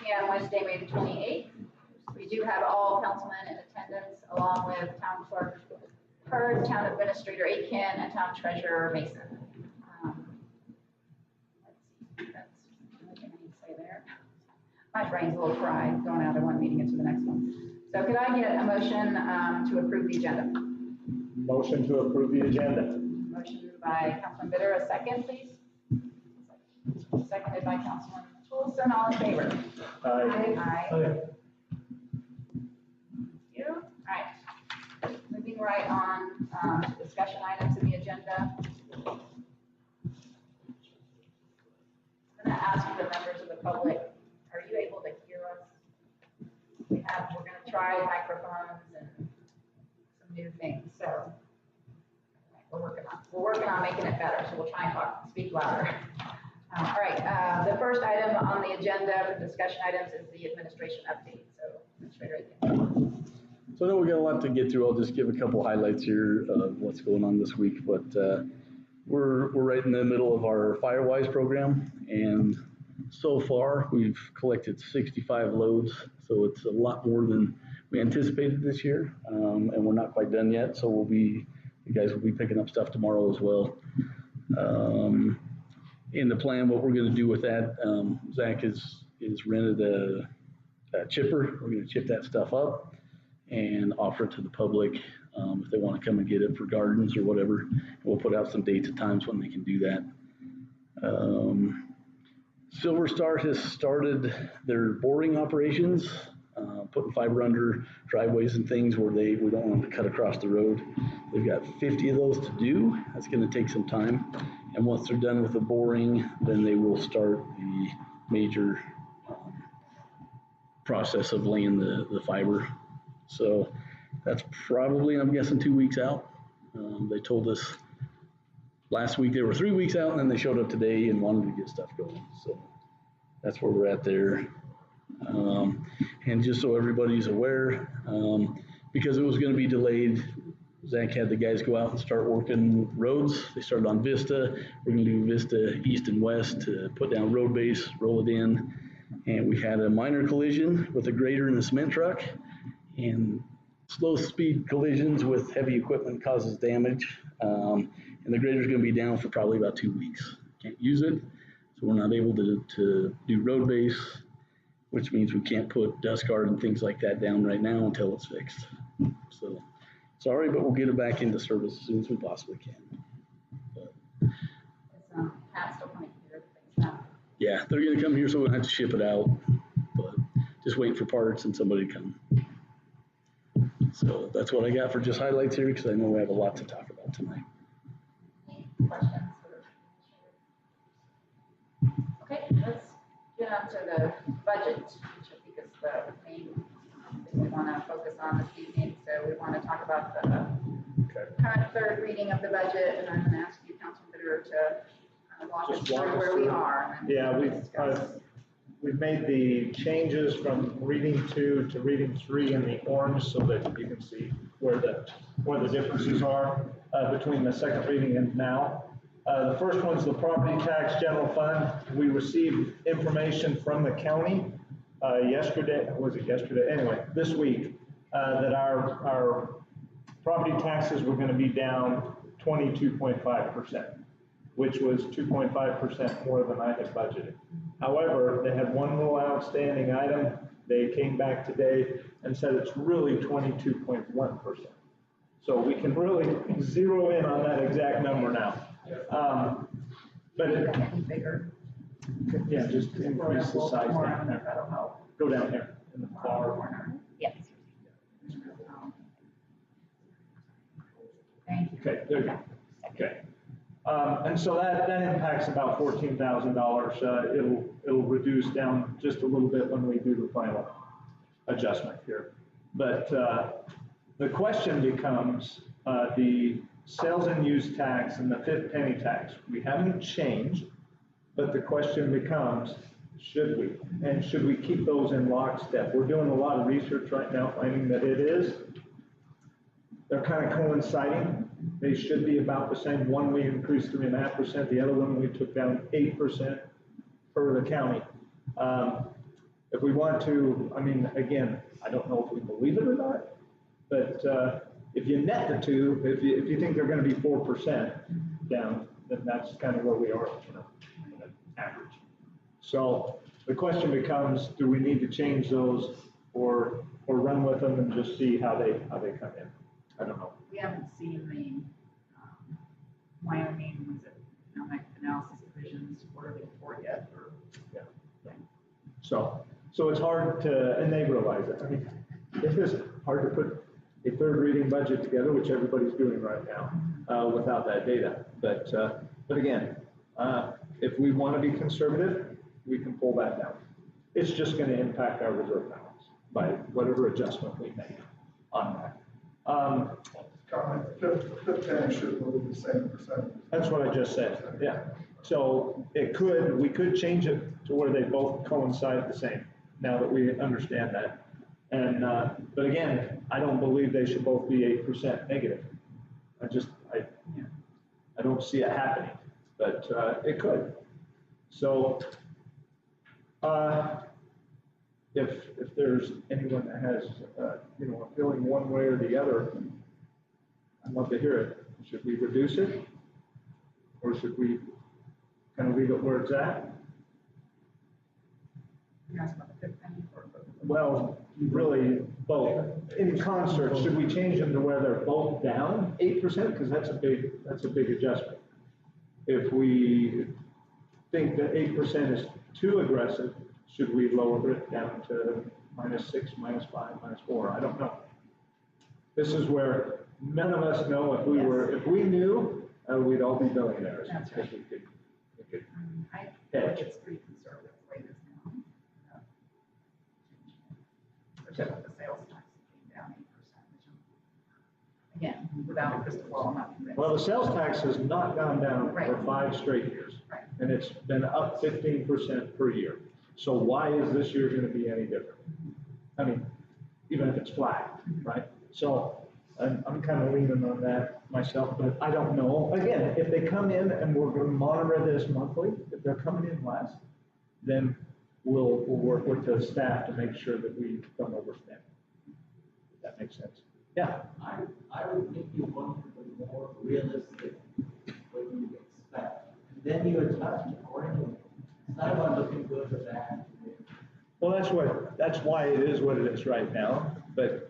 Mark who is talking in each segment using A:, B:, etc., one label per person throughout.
A: p.m. Wednesday, May the 28th. We do have all councilmen in attendance, along with Town Clerk Hurd, Town Administrator Aitken, and Town Treasurer Mason. Let's see, that's the only thing I need to say there. My brain's a little fried, going out of one meeting into the next one. So could I get a motion to approve the agenda?
B: Motion to approve the agenda.
A: Motion by Councilman Bitter, a second, please. Seconded by Councilman Wilson, all in favor?
B: Aye.
A: Aye.
B: Aye.
A: Thank you. All right. Moving right on to discussion items in the agenda. I'm going to ask the members of the public, are you able to hear us? We're going to try microphones and some new things. So we're working on making it better. So we'll try and speak louder. All right. The first item on the agenda for discussion items is the administration update. So Administrator Aitken.
C: So I know we got a lot to get through. I'll just give a couple highlights here of what's going on this week. But we're right in the middle of our Firewise program, and so far we've collected 65 loads. So it's a lot more than we anticipated this year, and we're not quite done yet. So you guys will be picking up stuff tomorrow as well. In the plan, what we're going to do with that, Zach has rented a chipper. We're going to chip that stuff up and offer it to the public if they want to come and get it for gardens or whatever. And we'll put out some dates and times when they can do that. Silver Star has started their boring operations, putting fiber under driveways and things where we don't want to cut across the road. They've got 50 of those to do. That's going to take some time. And once they're done with the boring, then they will start the major process of laying the fiber. So that's probably, I'm guessing, 2 weeks out. They told us last week they were 3 weeks out, and then they showed up today and wanted to get stuff going. So that's where we're at there. And just so everybody's aware, because it was going to be delayed, Zach had the guys go out and start working roads. They started on Vista. We're going to do Vista East and West to put down road base, roll it in. And we had a minor collision with a grader and a cement truck. And slow speed collisions with heavy equipment causes damage. And the grader's going to be down for probably about 2 weeks. Can't use it. So we're not able to do road base, which means we can't put dust guard and things like that down right now until it's fixed. So sorry, but we'll get it back into service as soon as we possibly can.
A: Pat's still coming here. Things
C: yeah, they're going to come here, so we'll have to ship it out. But just wait for parts and somebody to come. So that's what I got for just highlights here, because I know we have a lot to talk about tonight.
A: Any questions? Okay, let's get on to the budget, which I think is the main thing we want to focus on this evening. So we want to talk about the current third reading of the budget, and I'm going to ask you, Councilman Bitter, to walk us through where we are.
B: Yeah, we've made the changes from reading 2 to reading 3 in the orange, so that you can see where the differences are between the second reading and now. The first one's the property tax general fund. We received information from the county yesterday. Was it yesterday? Anyway, this week, that our property taxes were going to be down 22.5%, which was 2.5% more than I had budgeted. However, they had one little outstanding item. They came back today and said it's really 22.1%. So we can really zero in on that exact number now. But it,
A: bigger.
B: Yeah, just increase the size down there.
A: That'll help.
B: Go down here in the far.
A: Yes. Thank you.
B: Okay, there you go. Okay. And so that impacts about $14,000. It'll reduce down just a little bit when we do the final adjustment here. But the question becomes the sales and use tax and the fifth penny tax. We haven't changed, but the question becomes, should we? And should we keep those in lockstep? We're doing a lot of research right now, finding that it is. They're kind of coinciding. They should be about the same. One we increased 3.5%. The other one we took down 8% for the county. If we want to, I mean, again, I don't know if we believe it or not, but if you net the two, if you think they're going to be 4% down, then that's kind of where we are, average. So the question becomes, do we need to change those or run with them and just see how they come in? I don't know.
A: We haven't seen the Wyoming, was it economic analysis divisions quarterly report yet, or?
B: Yeah. So it's hard to, and they realize it. I mean, it is hard to put a third reading budget together, which everybody's doing right now, without that data. But again, if we want to be conservative, we can pull that down. It's just going to impact our reserve balance by whatever adjustment we make on that.
D: Fifth should move the same percentage.
B: That's what I just said, yeah. So we could change it to where they both coincide the same, now that we understand that. And, but again, I don't believe they should both be 8% negative. I don't see it happening, but it could. So if there's anyone that has, a feeling one way or the other, I'd love to hear it. Should we reduce it? Or should we kind of leave it where it's at?
A: You asked about the fifth penny or?
B: Well, really both. In concert, should we change them to where they're both down 8%? Because that's a big adjustment. If we think that 8% is too aggressive, should we lower it down to -6, -5, -4? I don't know. This is where none of us know if we knew, we'd all be billionaires.
A: That's right.
B: We could
A: I feel like it's pretty conservative the way it is now. Especially with the sales tax being down 8%, which again, without a crystal ball, I'm not convinced.
B: Well, the sales tax has not gone down for
A: Right.
B: 5 straight years.
A: Right.
B: And it's been up 15% per year. So why is this year going to be any different? I mean, even if it's flat, right? So I'm kind of leaning on that myself, but I don't know. Again, if they come in and we're going to monitor this monthly, if they're coming in less, then we'll work with the staff to make sure that we don't overspend. If that makes sense. Yeah.
E: I would think you want the more realistic what you expect, and then you adjust accordingly. It's not about looking good or bad.
B: Well, that's why it is what it is right now, but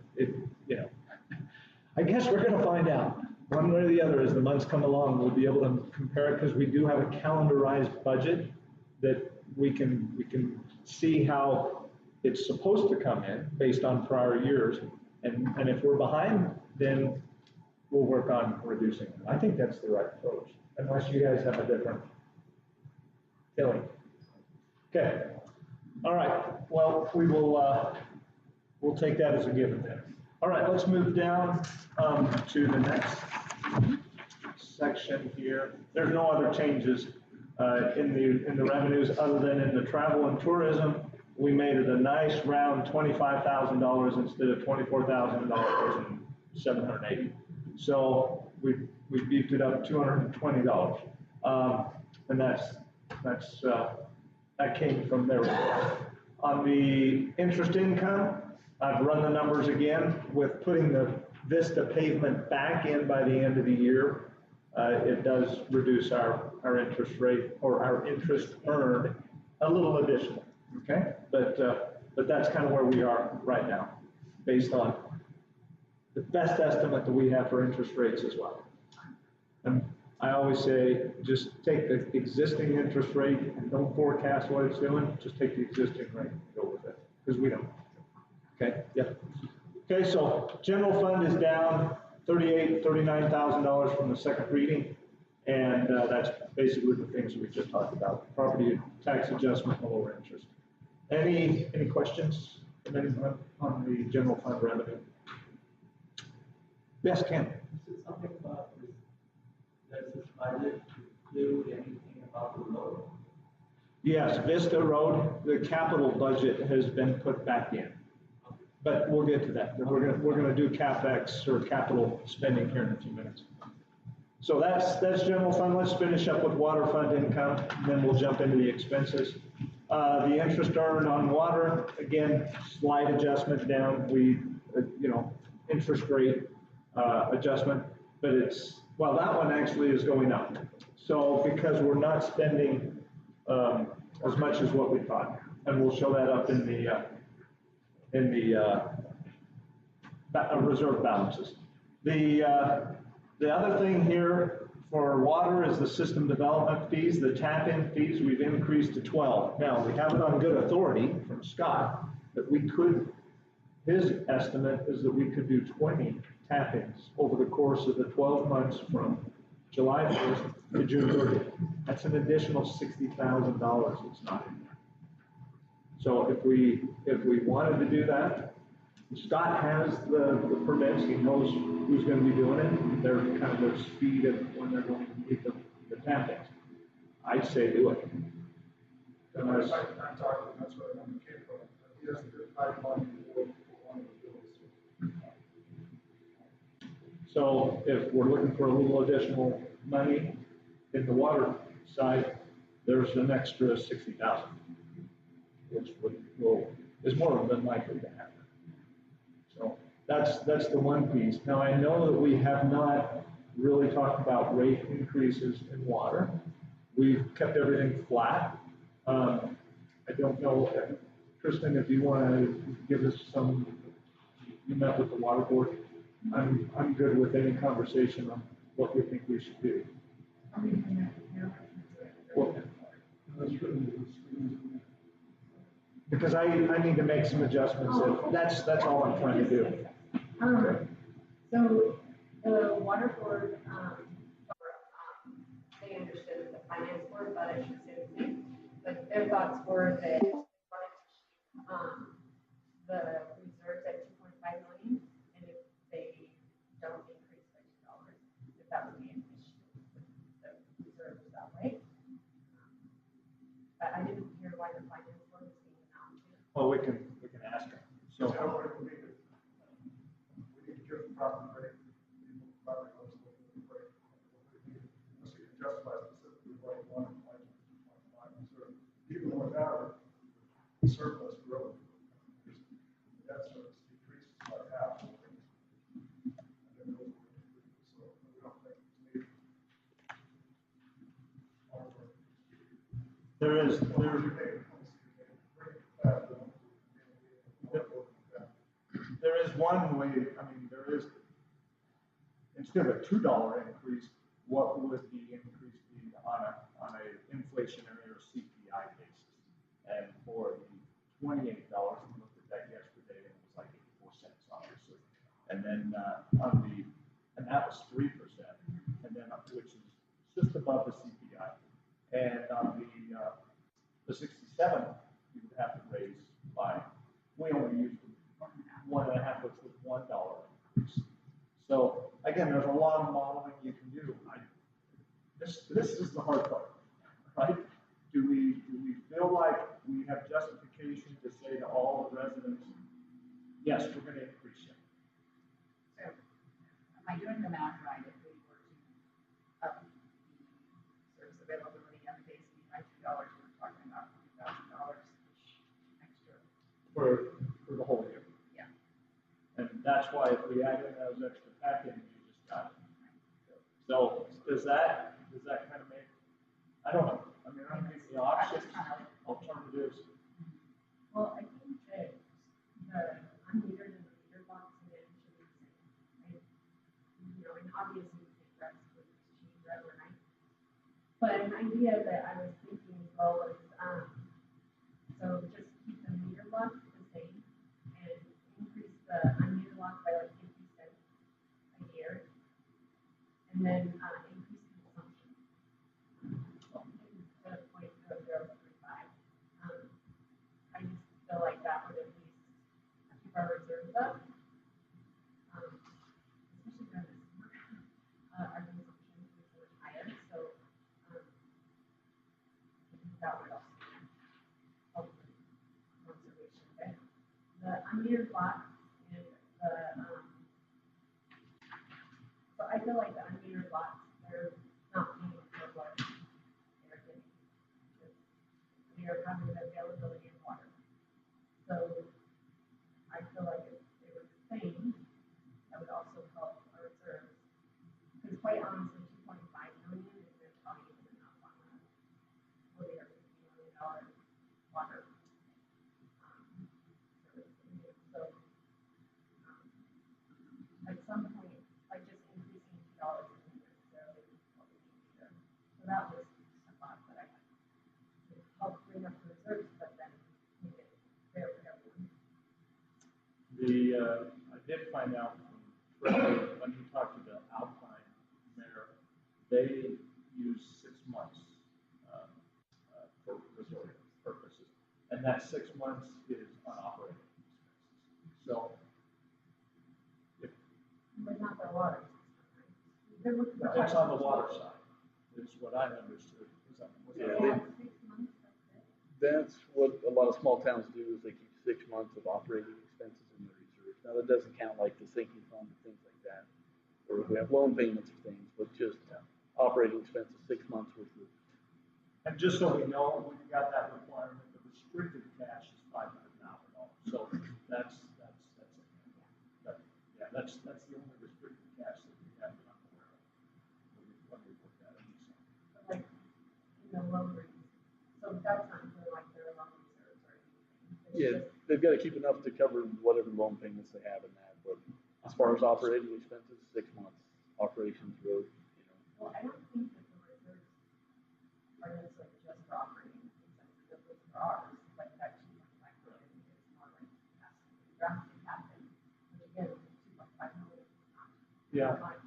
B: I guess we're gonna find out, one way or the other, as the months come along, we'll be able to compare it, because we do have a calendarized budget that we can see how it's supposed to come in based on prior years, and if we're behind, then we'll work on reducing it. I think that's the right approach, unless you guys have a different feeling. Okay, all right, well, we'll take that as a given then. All right, let's move down to the next section here. There's no other changes in the revenues other than in the travel and tourism. We made it a nice round $25,000 instead of $24,000 and $780. So we beefed it up $220, and that came from there. On the interest income, I've run the numbers again with putting the Vista pavement back in by the end of the year. It does reduce our interest rate or our interest earned a little additional, okay? But that's kind of where we are right now, based on the best estimate that we have for interest rates as well. And I always say, just take the existing interest rate and don't forecast what it's doing. Just take the existing rate and go with it, because we don't. Okay, yep. Okay, so general fund is down $39,000 from the second reading, and that's basically the things we just talked about: property tax adjustment and lower interest. Any questions from anyone on the general fund revenue? Yes, Ken.
E: Is it something about this? Does this budget include anything about the road?
B: Yes, Vista Road, the capital budget has been put back in. But we'll get to that. We're gonna do CapEx or capital spending here in a few minutes. So that's general fund. Let's finish up with water fund income, and then we'll jump into the expenses. The interest earned on water, again, slight adjustment down. Interest rate adjustment, but well, that one actually is going up. So because we're not spending as much as what we thought, and we'll show that up in the reserve balances. The other thing here for water is the system development fees, the tap-in fees, we've increased to 12. Now, we have it on good authority from Scott that we could, his estimate is that we could do 20 tap-ins over the course of the 12 months from July 1st to June 30th. That's an additional $60,000 that's not in there. So if we wanted to do that, Scott has the permits, he knows who's going to be doing it, they're kind of the speed of when they're going to meet the tap-ins. I'd say do it.
D: And I'm talking, that's what I'm came from. He has a good pipeline for one of the bills.
B: So if we're looking for a little additional money in the water side, there's an extra 60,000, which is more than likely to happen. So that's the one piece. Now I know that we have not really talked about rate increases in water. We've kept everything flat. I don't know, Kristen, if you want to give us some. You met with the water board. I'm good with any conversation on what we think we should do. Well, because I need to make some adjustments. That's all I'm trying to do.
F: So the water board, they understood the finance board, but I should say the same. But their thoughts were that the reserves at 2.5 million, and if they don't increase by $2, if that would be an issue with the reserves that way. But I didn't hear why the finance board was saying not to.
B: Well, we can ask them. So
D: How would it be if we need to give the proper rate, people properly knows what the rate, unless you can justify specifically why you want it, why you want it, so even without a surplus growth, debt service decreases by half. And then those will increase, so we don't think it's needed.
B: There is one way, instead of a $2 increase, what would the increase be on a inflationary or CPI basis? And for the $28, we looked at that yesterday, and it was like 84 cents, obviously. And then and that was 3%, and then which is just above the CPI. And on the 67, you would have to raise by, we only used 1.5, which was $1 increase. So again, there's a lot of modeling you can do. This is the hard part, right? Do we feel like we have justification to say to all the residents, yes, we're going to increase you?
A: So, am I doing the math right? If we were to up the service availability on the base fee by $2, we're talking about $2,000 extra.
B: For the whole year.
A: Yeah.
B: And that's why if we add in those extra packets, you just got it. So does that kind of make, I don't know. I mean, I'm thinking the options, alternatives.
F: Well, I think that the unmetered and the meter box again should be the same. And obviously the rest would change overnight. But an idea that I was thinking as well was, so just keep the meter box the same and increase the unmetered box by like 50 cents a year. And then increase consumption. To 0.0035. I just feel like that would at least keep our reserves up. Especially during the summer. Our consumption is so much higher, so I think that would also help with conservation. But the unmetered box and the so I feel like the unmetered lots, they're not paying for what they're getting. they're having availability of water. So I feel like if they were the same, that would also help our reserves. Because quite honestly, 2.5 million is their probably isn't enough on a $40 or $50 million water. At some point, like just increasing $2 isn't necessarily what we need either. So that was a thought that I had. To help bring up the reserves, but then make it fair for everyone.
B: I did find out from Fred, when he talked to the Alpine mayor, they use 6 months for resort purposes. And that 6 months is on operating expenses. So,
F: But not their water system, right?
B: it's on the water side, is what I understood.
C: Yeah,
F: They have 6 months, that's it.
C: That's what a lot of small towns do, is they keep 6 months of operating expenses in their reserves. Now, that doesn't count like the sinking fund and things like that, or if we have loan payments or things, but just operating expenses, 6 months worth of.
B: And just so we know, we've got that requirement, the restricted cash is $500,000. So that's it. Yeah, that's the only restricted cash that we have that I'm aware of. When we put that in.
F: Like, in the loan rates. So that's not for like their loan reserves or anything. It's
C: Yeah,
F: just-
C: they've got to keep enough to cover whatever loan payments they have in that, but as far as operating expenses, 6 months, operations, road,
F: Well, I don't think that the reserves are necessarily just for operating expenses, it was for ours, like that 2.5 million is more like drastic happen. Which again, 2.5 million is not
B: Yeah.
F: much.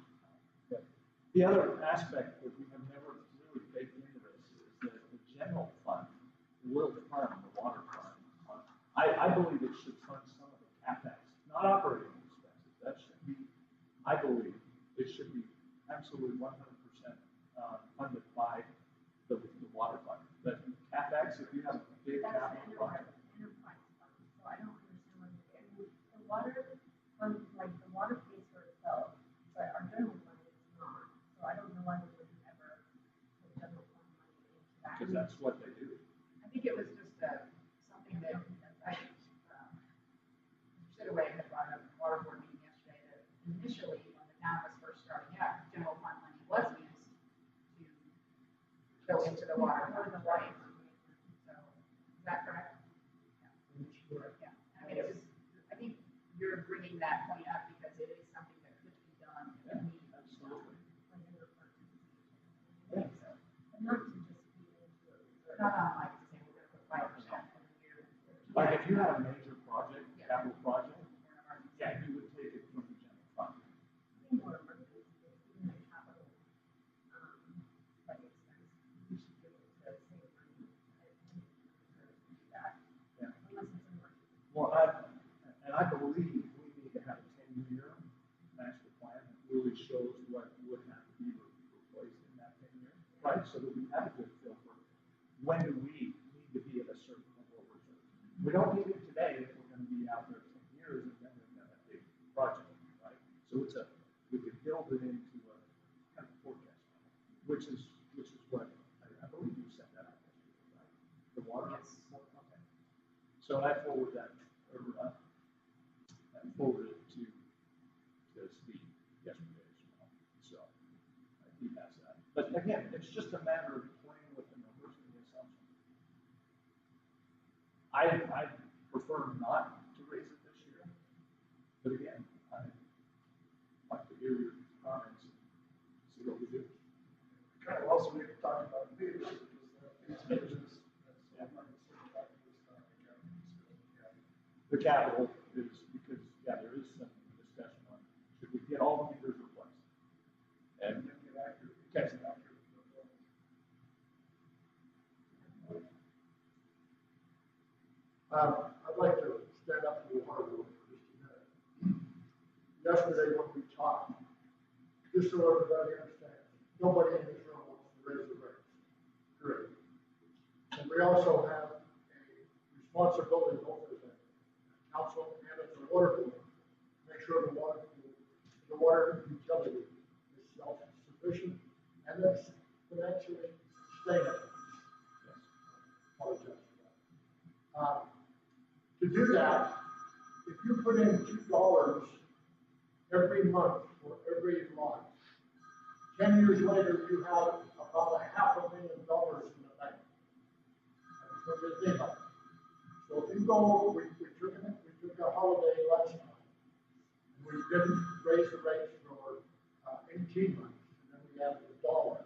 B: The other aspect that we have never really baked into this is that the general fund will fund the water fund. I believe it should fund some of the CapEx, not operating expenses. That should be, I believe, it should be absolutely 100% funded by the water fund. The CapEx, if you have a big
F: That's
B: capital
F: the
B: project.
F: enterprise fund, so I don't understand what, I mean, the water fund, like, the water pays for itself, but our general fund is not, so I don't know why we would ever put general fund money into that.
B: Because that's what they do.
A: I think it was just something that I should have had brought up at the water board meeting yesterday, that initially, when the town was first starting out, general fund money was used to go into the water fund, right? So, is that correct? Yeah. I mean, it was, I think you're bringing that point up because it is something that could be done if needed.
B: Absolutely.
F: But not to just feed into a reserve.
A: Not on like, say, we're gonna put 5% for the year.
B: Like if you had a major project, capital project, yeah, you would take it from the general fund.
F: More emergency, even the capital, like expense, we should be able to save money. I think reserves to do that,
B: Yeah.
F: unless it's an emergency.
B: Well, I believe we need to have a 10-year master plan that really shows what would have to be replaced in that 10 years, right? So that we have a good feel for when do we need to be at a certain level of reserve. We don't need it today if we're going to be out there 10 years and then we've got a big project, right? So we could build it into a kind of forecast, which is what I believe you said that out yesterday, right? The water.
A: Yes.
B: Okay. So I forwarded that, or I forwarded it to Steve yesterday as well. So he has that. But again, it's just a matter of playing with the numbers and the assumptions. I prefer not to raise it this year, but again, I'd like to hear your comments and see what we do.
D: Kind of also, we talked about fees, because fees is,
B: The capital is because, yeah, there is some discussion on, should we get all the meters replaced? And get accurate, catch it accurate.
D: I'd like to stand up to the water board for just a minute. Yesterday when we talked, just so everybody understands, nobody in this room wants to raise the rates. Correct. And we also have a responsibility both as a council and as a water board, to make sure the water utility is self-sufficient and that's financially sustainable.
B: Yes.
D: Apologize. To do that, if you put in $2 every month for every lot, 10 years later, you have about $500,000 in the bank. I just want you to think about it. So if you go, we took a holiday last time. We didn't raise the rates for 18 months, and then we added $1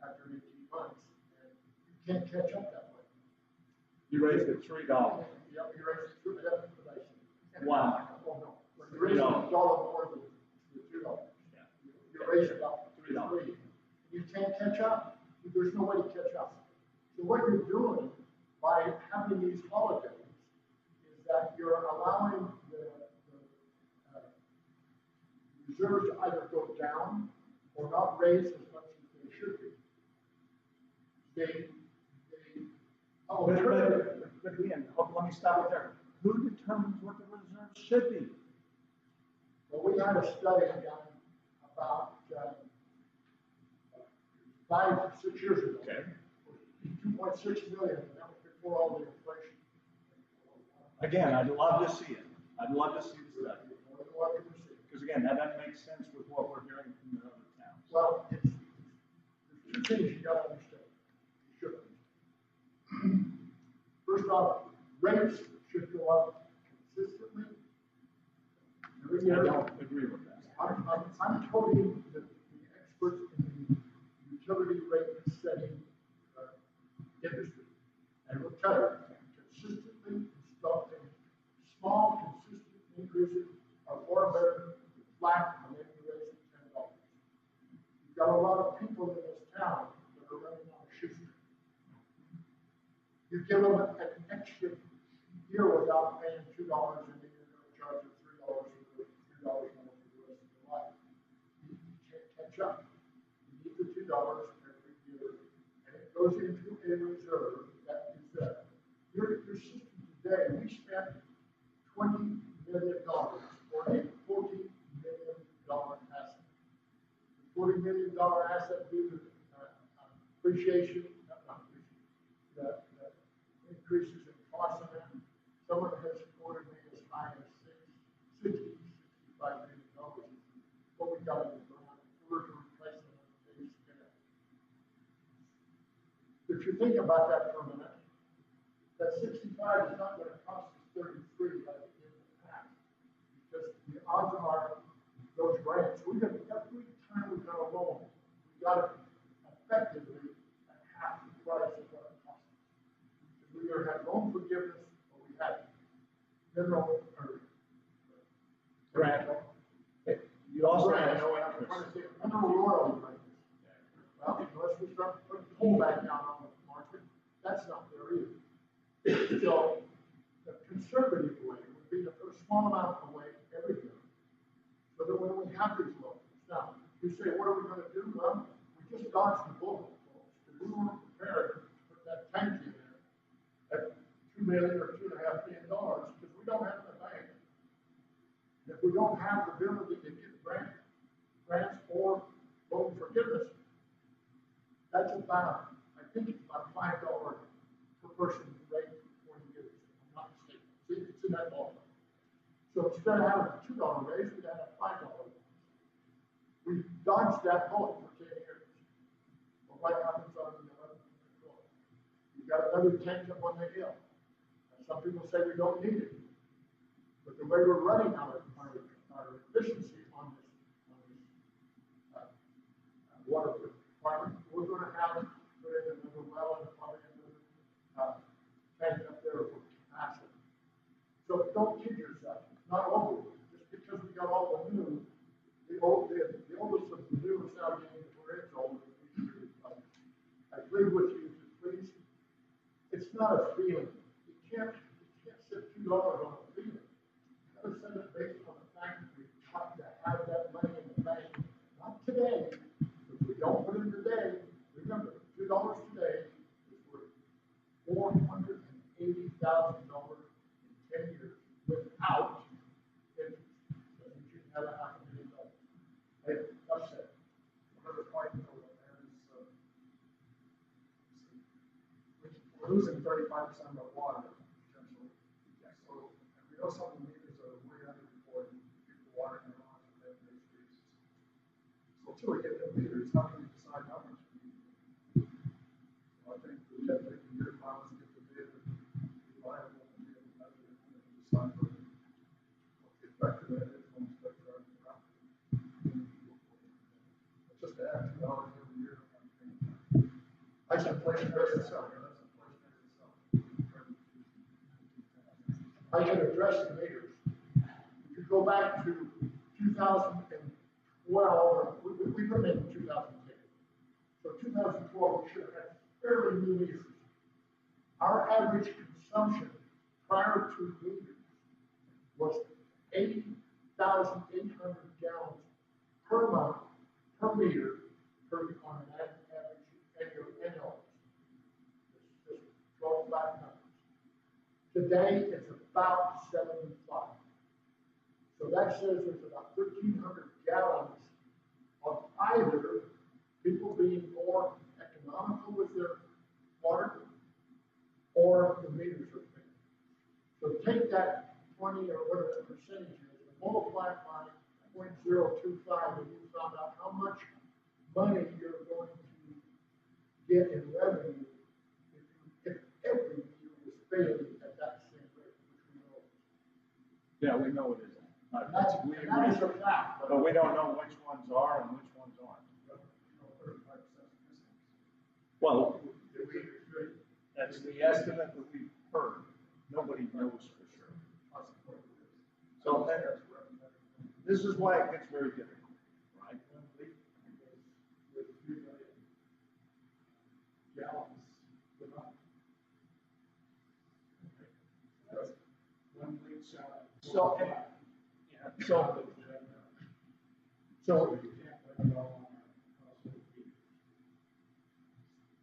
D: after 18 months, and you can't catch up that way.
B: You raised it $3.
D: Yeah, you raised it $3, that's what I said.
B: Wow.
D: Oh, no, when you raise it $1 more than the $2, you raise it up to $3. You can't catch up, there's no way to catch up. So what you're doing by having these holidays is that you're allowing the reserves to either go down or not raise as much as they should be.
B: But again, let me stop it there. Who determines what the reserves should be?
D: Well, we had a study done about 5 or 6 years ago.
B: Okay.
D: 2.6 million, and that was before all the inflation.
B: Again, I'd love to see it. I'd love to see the study.
D: More than welcome to see.
B: Because again, that doesn't make sense with what we're hearing from the other towns.
D: Well, there's 2 things you gotta understand. You should understand. First off, rates should go up consistently every
B: I
D: year.
B: don't agree with that.
D: I'm quoting the experts in the utility rate setting industry. And will tell you, consistently installing small, consistent increases are far better than flat and then you raise it $10. You've got a lot of people in this town that are running on a shoestring. You give them an extra year without paying $2 and then you're going to charge them $3 for the $3 more for the rest of your life. You can't catch up. You need the $2 every year, and it goes into a reserve that is there. Your system today, we spent $20 million for a $40 million asset. The $40 million asset due to appreciation, the increases in cost of that. Someone has quoted me as high as $65 million. What we got in the ground, we're to replace them on a big scale. If you think about that for a minute, that 65 is not going to cost us 33 like it did in the past. Because the odds are those grants, every time we got a loan, we got it effectively at half the price of what it cost us. We either had loan forgiveness or we had mineral or
B: Grant. You also had no
D: I'm
B: interest.
D: trying to say mineral royalty rates. Well, unless we start putting pull back down on the market, that's not there either. So the conservative way would be to put a small amount away every year. So that when we have these loans, now you say, what are we going to do? Well, we just dodged the bullet, folks. Because we weren't prepared to put that tank in there at $2 million or $2.5 million because we don't have the bank. If we don't have the ability to get grants or loan forgiveness, that's about, I think it's about $5 per person rate for 20 years. I'm not mistaken. See, it's in that ballpark. So instead of having a $2 raise, we'd have a $5 raise. We dodged that bullet for 10 years. But what happens on the 11th control? You've got another tank up on the hill. And some people say we don't need it. But the way we're running our efficiency on this water requirement, we're going to have to put in another well and probably another tank up there for capacity. So don't kid yourself. It's not over. Just because we got all the new, the oldest of the new is now getting where it's older. I agree with you. Please, it's not a feeling. You can't set $2 on a feeling. You got to set it based on the fact that we've got to have that money in the bank. Not today. If we don't put it today, remember, $2 today is worth $480,000 in 10 years without interest. So you should have $500,000. Hey, that's it.
G: Another point though, there is, we're losing 35% of our water
D: know some of the meters are way under before people watering their lawns and then there's freezes. So until we get them meters, how can we decide how much we need? So I think we have to take a year, promise, get the bid, and be viable, and be able to measure it, and then decide what the effect of that is when we start driving the property. But just to add $2 every year, I'm thinking, I said inflationary itself, that's inflationary itself.
G: I can address the meters. If you go back to 2012, we put them in 2010. So 2012, we should have had fairly new meters. Our average consumption prior to meters was 80,800 gallons per month, per meter, on an average annual. Just 12 flat numbers. Today, it's about 75. So that says there's about 1,300 gallons of either people being more economical with their water or the meters are paying. So take that 20 or whatever the percentage is and multiply it by 0.025 and you found out how much money you're going to get in revenue if every meter was failing at that same rate, which we know.
B: Yeah, we know it isn't.
G: That is a fact.
B: But we don't know which ones are and which ones aren't. Well, that's the estimate that we've heard. Nobody knows for sure. So then, this is why it gets very difficult, right?
G: With 3 million gallons per month. One leak shot.
B: So, yeah, so
G: You can't blame it all on our household meters.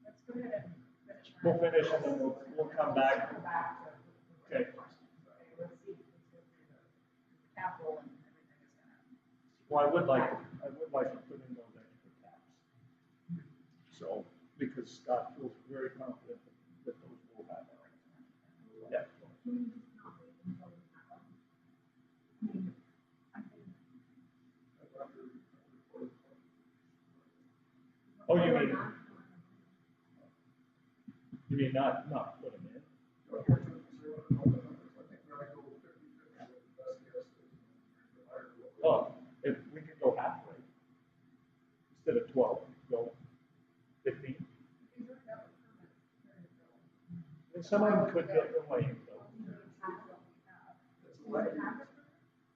A: Let's go ahead and finish.
B: we'll finish and then we'll come back.
A: Come back to.
B: Okay.
A: Let's see, let's go through the capital and everything is gonna.
B: Well, I would like to put in those extra caps. So, because Scott feels very confident that those will happen. Yeah. Oh, you mean not put them in? Well, if we could go halfway, instead of 12, go 15. And some of them could get delayed though.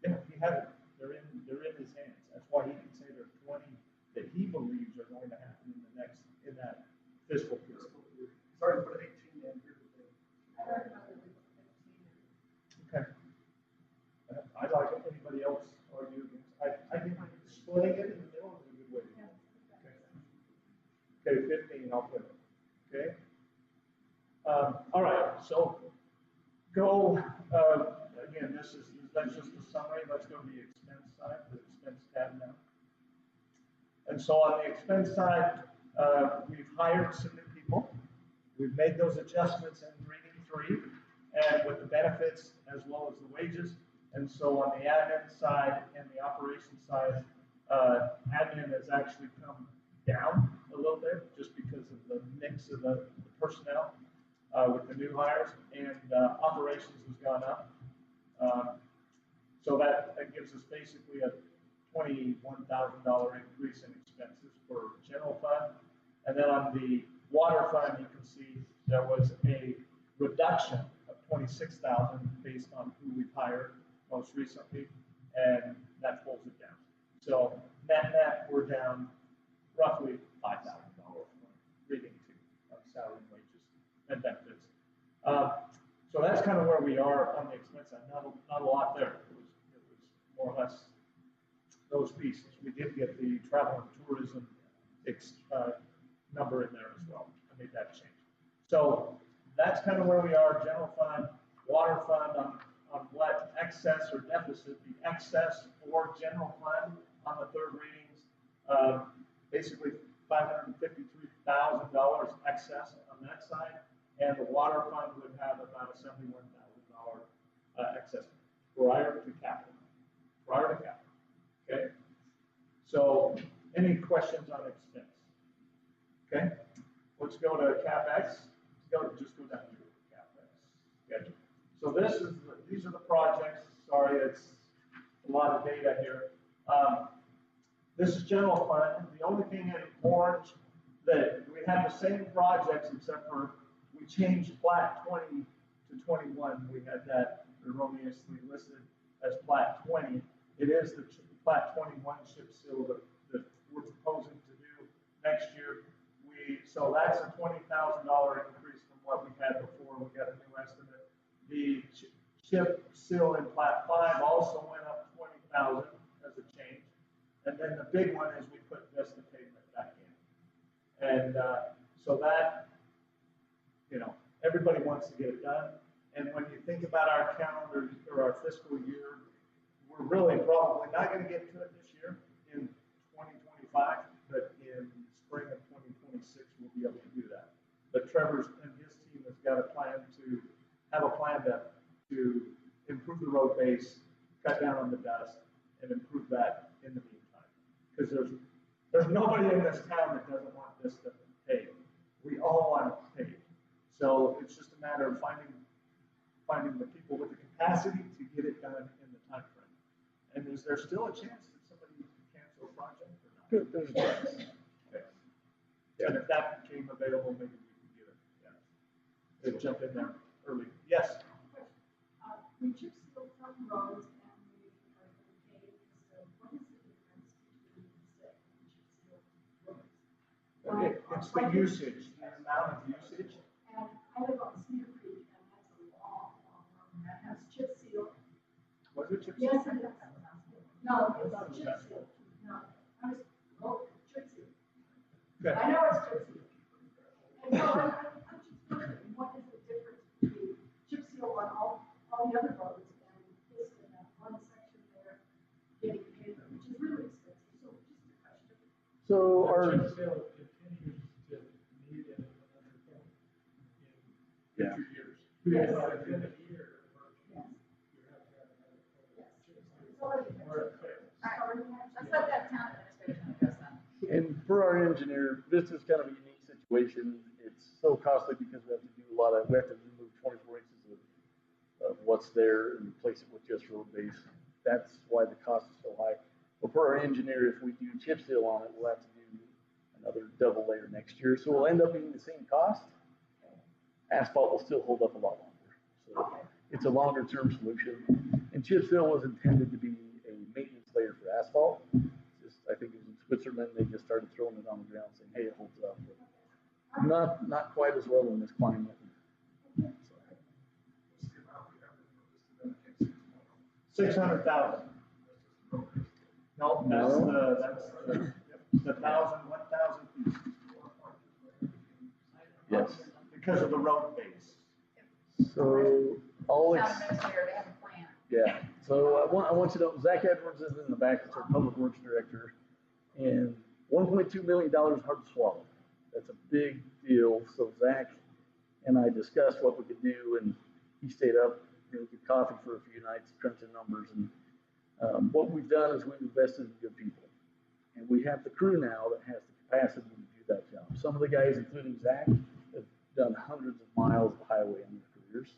B: Yeah, he had it. They're in his hands. That's why he can say there's 20 that he believes are going to happen in that fiscal year.
D: Sorry, put 18 in here.
B: Okay. I like it. Anybody else argue against? I think splitting it in the middle is a good way to go. Okay, 15, I'll put it. Okay. All right, so go, again, that's just a summary. Let's go to the expense side, the expense tab now. And so on the expense side, we've hired some new people. We've made those adjustments in reading 3 and with the benefits as well as the wages. And so on the admin side and the operations side, admin has actually come down a little bit just because of the mix of the personnel with the new hires, and operations has gone up. So that gives us basically a $21,000 increase in expenses for general fund. And then on the water fund, you can see there was a reduction of $26,000 based on who we've hired most recently, and that pulls it down. So net, we're down roughly $5,000 from reading 2 on salary and wages and benefits. So that's kind of where we are on the expense side. Not a lot there. It was more or less those pieces. We did get the travel and tourism number in there as well. I made that change. So that's kind of where we are. General fund, water fund on what excess or deficit. The excess for general fund on the third readings, basically $553,000 excess on that side, and the water fund would have about a $71,000 excess. prior to capital. Prior to capital, okay? So, any questions on expense? Okay, let's go to CapEx. Just go down to CapEx schedule. So these are the projects. Sorry, it's a lot of data here. This is general fund. The only thing in orange that we have the same projects except for we changed plat 20 to 21. We had that erroneously listed as plat 20. It is the plat 21 chip seal that we're proposing to do next year. So that's a $20,000 increase from what we had before. We got a new estimate. The chip seal in plat 5 also went up 20,000 as a change. And then the big one is we put Vista pavement back in. And so that, you know, everybody wants to get it done. And when you think about our calendar or our fiscal year, we're really probably not going to get to it this year in 2025, but in spring of 2026, we'll be able to do that. But Trevor's and his team has got a plan to improve the road base, cut down on the dust, and improve that in the meantime. Because there's nobody in this town that doesn't want this to pay. We all want it paid. So it's just a matter of finding the people with the capacity to get it done in the time frame. And is there still a chance that somebody can cancel a project or not?
C: There's a chance.
B: Okay. And if that became available, maybe we could get it. Yeah. They'd jump in there early. Yes.
F: We chip seal some roads and we are paved, so what is the difference between the stick and chip seal roads?
B: It's the usage, the amount of usage.
F: And I live on Cedar Creek, and that's a long road that has chip seal.
B: Was it chip seal?
F: Yes, it is. No, it's chip seal. No, chip seal.
B: Okay.
F: I know it's chip seal. And so I'm just wondering, what is the difference between chip seal on all the other roads and this in that one section there getting paved, which is really expensive, so just a question.
C: So our,
D: Chip seal continues to need it another point in
C: Yeah.
D: future years.
F: Yes.
D: Within a year,
F: Yes.
D: you have to have another point.
F: Yes. It's already fixed.
D: Or it fails.
A: All right, let's let that town administration address that.
C: and for our engineer, this is kind of a unique situation. It's so costly because we have to remove 24 inches of what's there and replace it with just road base. That's why the cost is so high. But for our engineer, if we do chip seal on it, we'll have to do another double layer next year. So we'll end up being the same cost. Asphalt will still hold up a lot longer. So it's a longer term solution. And chip seal was intended to be a maintenance layer for asphalt. I think it was in Switzerland, they just started throwing it on the ground saying, hey, it holds up. But not quite as well in this climate. So.
B: 600,000. No, that's the 1,000 pieces.
C: Yes.
B: Because of the road base.
C: So all
A: Town
C: it's,
A: administrator, they have a plan.
C: yeah. So I want you to know, Zach Edwards is in the back, it's our public works director, and $1.2 million hard to swallow. That's a big deal. So Zach and I discussed what we could do, and he stayed up, drinking coffee for a few nights, crunching numbers. And what we've done is we've invested in good people, and we have the crew now that has the capacity to do that job. Some of the guys, including Zach, have done hundreds of miles of highway in their careers.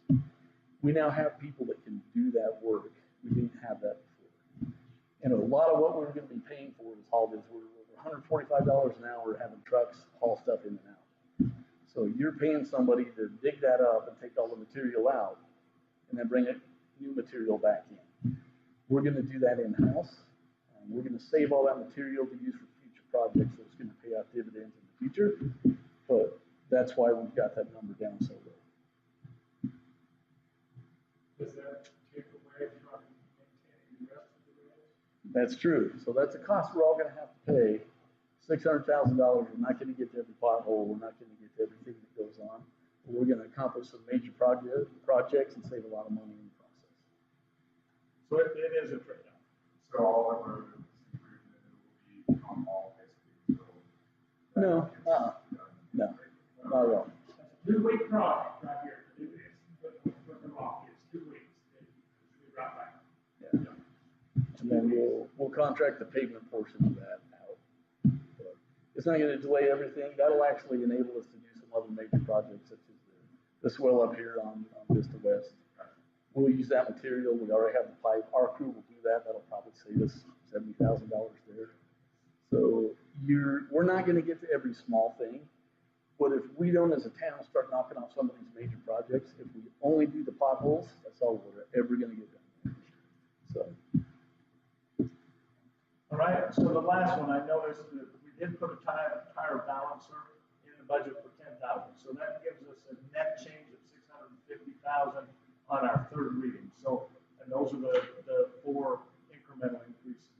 C: We now have people that can do that work. We didn't have that before. And a lot of what we're going to be paying for is haul this. We're $145 an hour having trucks haul stuff in and out. So you're paying somebody to dig that up and take all the material out and then bring new material back in. We're going to do that in-house. We're going to save all that material to use for future projects, so it's going to pay out dividends in the future. But that's why we've got that number down so low.
D: Does that take away from maintaining the rest of the roads?
C: That's true. So that's a cost we're all going to have to pay. $600,000. We're not going to get to every pothole. We're not going to get to everything that goes on. But we're going to accomplish some major projects and save a lot of money in the process.
B: So it is a trade-off.
D: So all the roads improvement will be on all basically.
C: No, no, not at all.
H: It's a 2-week project right here. Put the rock, it's 2 weeks. We brought back.
C: and then we'll contract the pavement portion of that out. But it's not gonna delay everything. That'll actually enable us to do some other major projects such as the swell up here on Vista West. We'll use that material. We already have the pipe. Our crew will do that. That'll probably save us $70,000 there. So we're not gonna get to every small thing, but if we don't as a town start knocking off some of these major projects, if we only do the potholes, that's all we're ever gonna get done. So.
B: All right, so the last one, I noticed that we did put a tire balancer in the budget for 10,000. So that gives us a net change of 650,000 on our third reading. So, and those are the 4 incremental increases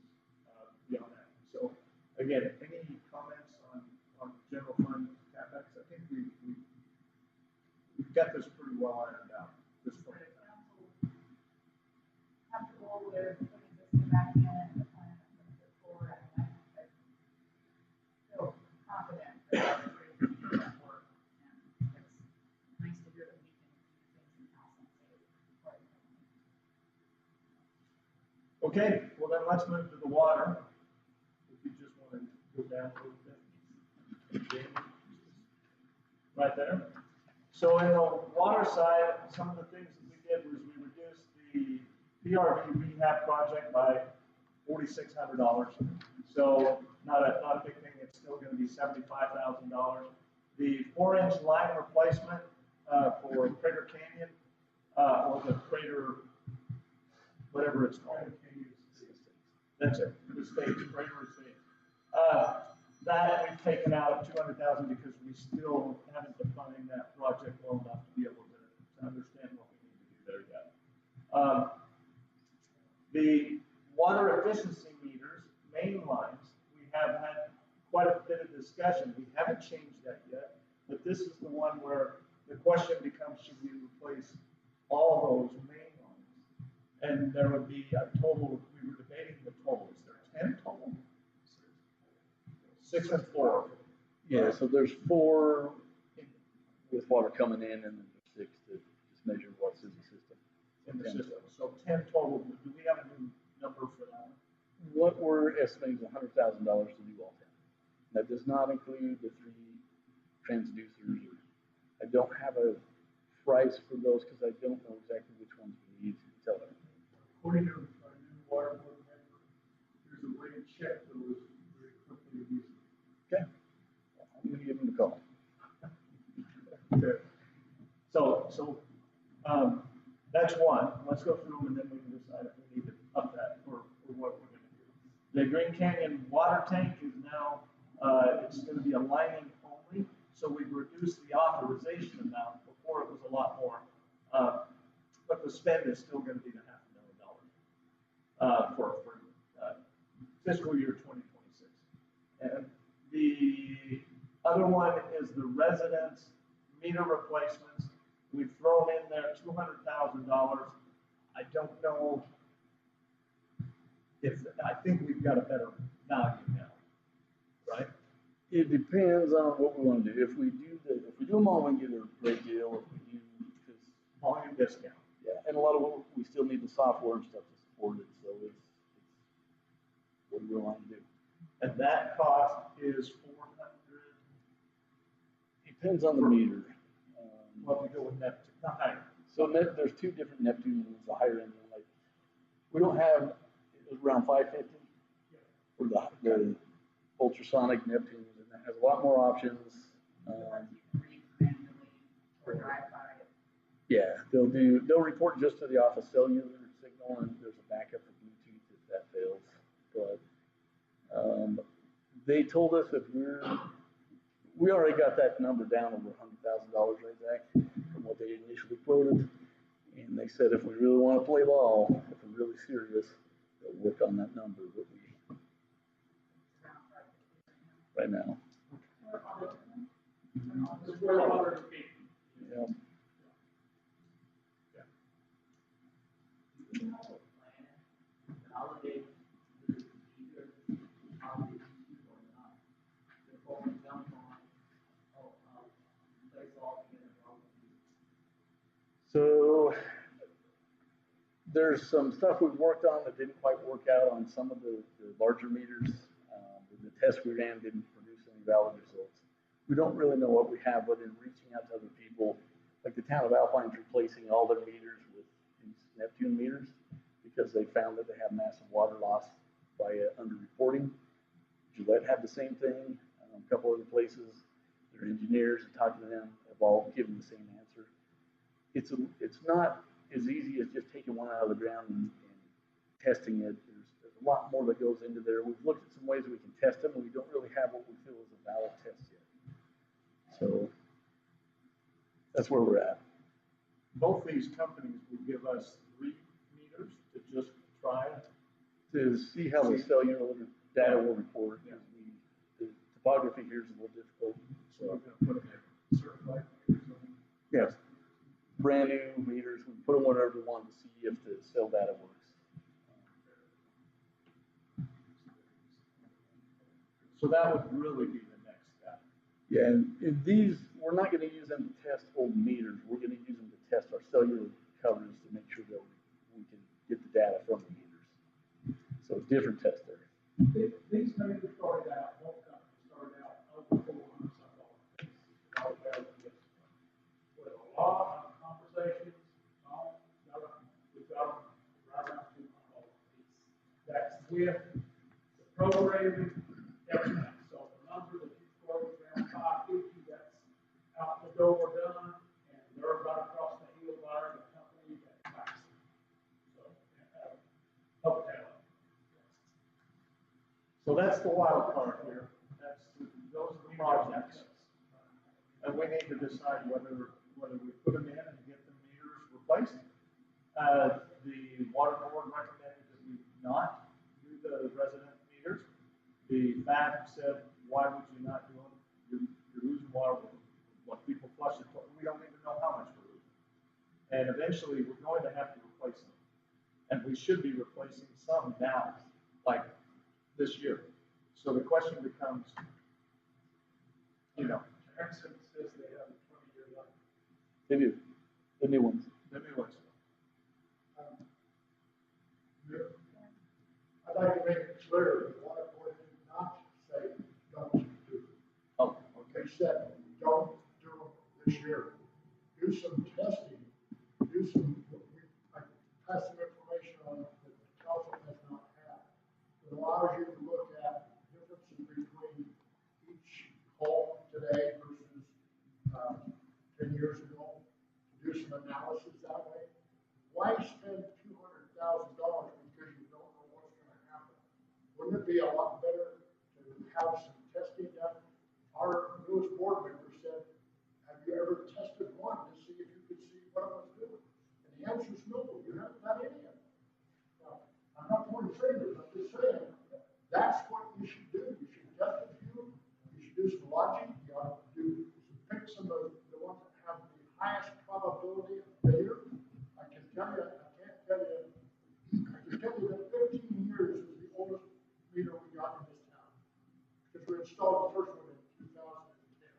B: beyond that. So again, any comments on general fund CapEx? I think we've got this pretty well ironed out. This point in time.
A: Comfortable with putting this back in and the plan for, and I feel confident that it's going to do that work. And it's nice to hear that we can do things in-house and save.
B: Okay, well then let's move to the water. If you just want to go down a little bit. Right there. So in the water side, some of the things that we did was we reduced the PRV rehab project by $4,600. So not a big thing. It's still going to be $75,000. The 4-inch line replacement for Crater Canyon or the Crater, whatever it's called. That's it. The stage, Crater Estate. That we've taken out 200,000 because we still haven't defined that project well enough to be able to understand what we need to do there yet. The water efficiency meters, main lines, we have had quite a bit of discussion. We haven't changed that yet, but this is the one where the question becomes, should we replace all those main lines? And there would be a total, we were debating the total. Is there 10 total? 6 and 4.
C: Yeah, so there's 4 with water coming in, and then there's 6 to just measure what's in the system.
B: In the system. So 10 total. Do we have a new number for that?
C: What we're estimating is $100,000 to do all 10. That does not include the 3 transducers. I don't have a price for those because I don't know exactly which ones we need until then.
D: According to our new water board member, there's a way to check those very quickly and easily.
C: Okay. I'm gonna give them a call.
B: Okay. So that's one. Let's go through them and then we can decide if we need to up that or what we're going to do. The Green Canyon water tank is now, it's going to be a lining only. So we've reduced the authorization amount. Before it was a lot more. But the spend is still going to be $500,000 for fiscal year 2026. And the other one is the residence meter replacements. We've thrown in there $200,000. I don't know if, I think we've got a better value now, right?
C: It depends on what we want to do. If we do them all, we can get a great deal. If we do, because
B: Volume discount.
C: yeah, and a lot of what we still need the software and stuff to support it. So it's what we want to do.
B: And that cost is 400.
C: Depends on the meter.
B: What we go with Neptune, the higher.
C: So there's 2 different Neptune ones, the higher end. Like we don't have, it was around 550 for the ultrasonic Neptune, and that has a lot more options. Yeah, they'll report just to the office cellular signal, and there's a backup for Bluetooth if that fails. But they told us if we already got that number down over $100,000, right, Zach, from what they initially quoted. And they said if we really want to play ball, if we're really serious, they'll work on that number. But we right now.
G: It's where water to be.
C: Yeah. So There's some stuff we've worked on that didn't quite work out on some of the larger meters. The test we ran didn't produce any valid results. We don't really know what we have, but in reaching out to other people, like the town of Alpine's replacing all their meters with these Neptune meters because they found that they have massive water loss by underreporting. Gillette had the same thing. A couple other places, their engineers and talking to them have all given the same answer. It's not as easy as just taking one out of the ground and testing it. There's a lot more that goes into there. We've looked at some ways that we can test them, and we don't really have what we feel is a valid test yet. So that's where we're at.
B: Both these companies will give us 3 meters to just try
C: To see how the cellular data will report.
B: Yeah.
C: The topography here is a little difficult.
B: So I'm gonna put them in certified meters on them.
C: Yes. Brand new meters, we put them wherever we want to see if the cell data works.
B: So that would really be the next step.
C: Yeah, and these, we're not gonna use them to test old meters, we're gonna use them to test our cellular coverage to make sure that we can get the data from the meters. So different test there.
D: These meters started out, both companies started out over $400 some. With a lot of conversations, we got them right around $200. That's with the programming, everything. So the number that you quoted around 550, that's out the door done, and they're right across the hill by the company that backs it. So, Hotel.
B: So that's the wild card here. Those are the projects. And we need to decide whether we put them in and get the meters replaced. The water board recommended that we not do the resident meters. The FAB said, why would you not do them? You're losing water. What people flush it, we don't even know how much we're losing. And eventually we're going to have to replace them. And we should be replacing some now, like this year. So the question becomes,
D: Harrison says they have a 20-year life.
C: They do, the new ones.
B: the new ones.
G: I'd like to make it clear, the water board did not say, don't do it.
B: Oh,
G: They said, don't do them this year. Do some testing, I passed some information on that the council has not had. It allows you to look at differences between each home today versus 10 years ago. Do some analysis that way. Why spend $200,000 because you don't know what's going to happen? Wouldn't it be a lot better to have some testing done? Our newest board member said, have you ever tested one to see if you could see what it was doing? And the answer is no, you haven't done any of it. Now, I'm not pointing fingers, I'm just saying, that's what you should do. You should test a few, you should do some logic, you ought to pick some of the ones that have the highest probability of failure. I can tell you that 15 years is the oldest meter we got in this town. Because we installed the first one in 2010.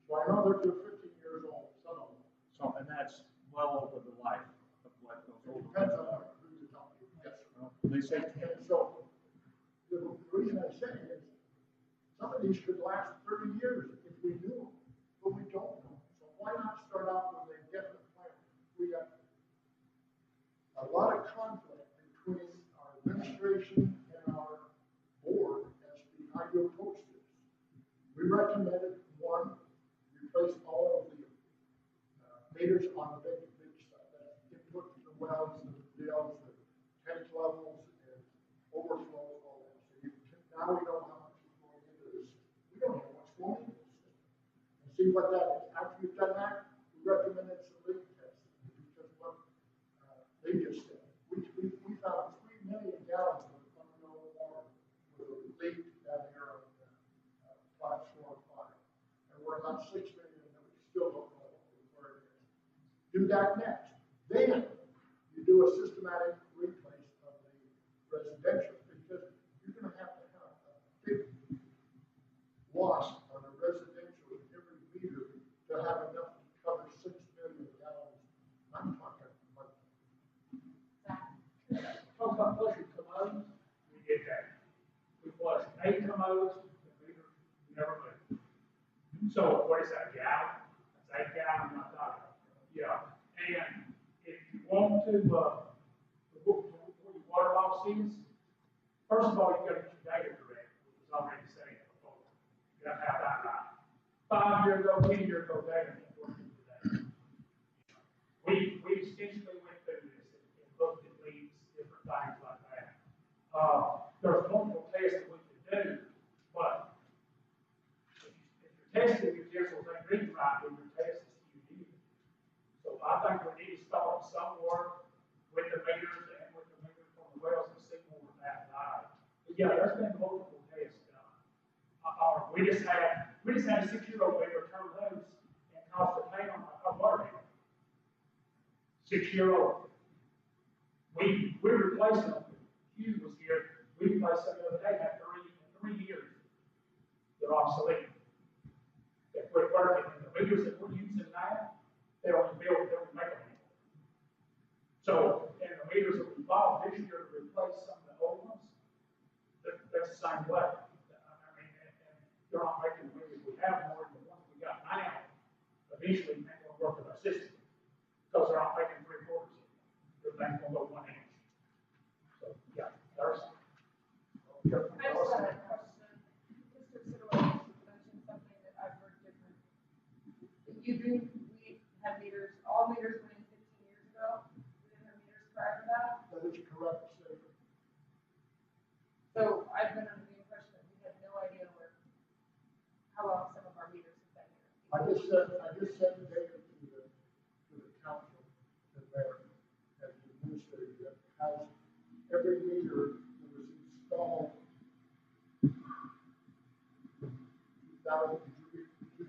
G: So I know that they're 15 years old, some of them.
B: So, and that's well over the life of what those
G: It
B: older
G: depends
B: ones
G: on
B: are.
G: who you're talking to. Yes, sir.
B: They say 10.
G: And so, the reason I say is, some of these could last 30 years if we knew them, but we don't know. So why not start out with a definite plan? We got a lot of conflict between our administration and our board as to how you approach this. We recommended, one, replace all of the meters on the big stuff, that input to the wells, the bills, the tank levels, and overflow, all that. So now we know how much is going into this. We don't know what's going into the system.
H: flushing commodes, we did that. We flushed 8 commodes, the meter never moved. So what is that, a gallon? That's 8 gallons, not that. Yeah, and if you want to, where your water loss is, first of all, you gotta get your data correct, which was already saying before. You gotta have that right. 5 years ago, 10 years ago, data ain't working today. We extensively went through this and looked at leaks, different things like that. There's multiple tests that we can do, but if you're testing your vehicles ain't reading right, then your test is skewed in. So I think we need to start somewhere with the meters and with the meters from the wells and see more of that live. But yeah, there's been multiple tests done. We just had a 6-year-old meter turn loose and cost a town a water bill. 6-year-old. We replaced them. Hugh was here. We replaced them the other day. Had 3 years. They're obsolete. They quit working. And the meters that we're using now, they don't make them anymore. So, and the meters that we bought this year to replace some of the old ones, that's the same way. I mean, and they're not making the meters we have more than the ones we got now. Eventually, they're going to work with our system because they're not making 3/4. They're going to go 1 inch. So, yeah, there's.
A: I just had a question. Mr. Siddle mentioned something that I've heard different. We have meters, all meters went in 15 years ago. We didn't have meters prior to that.
G: That is correct statement.
A: So I've been under the impression that we had no idea how long some of our meters have been here.
G: I just sent data to the council, to the mayor, and the administrator, that has every meter that was installed 2012 to 2014.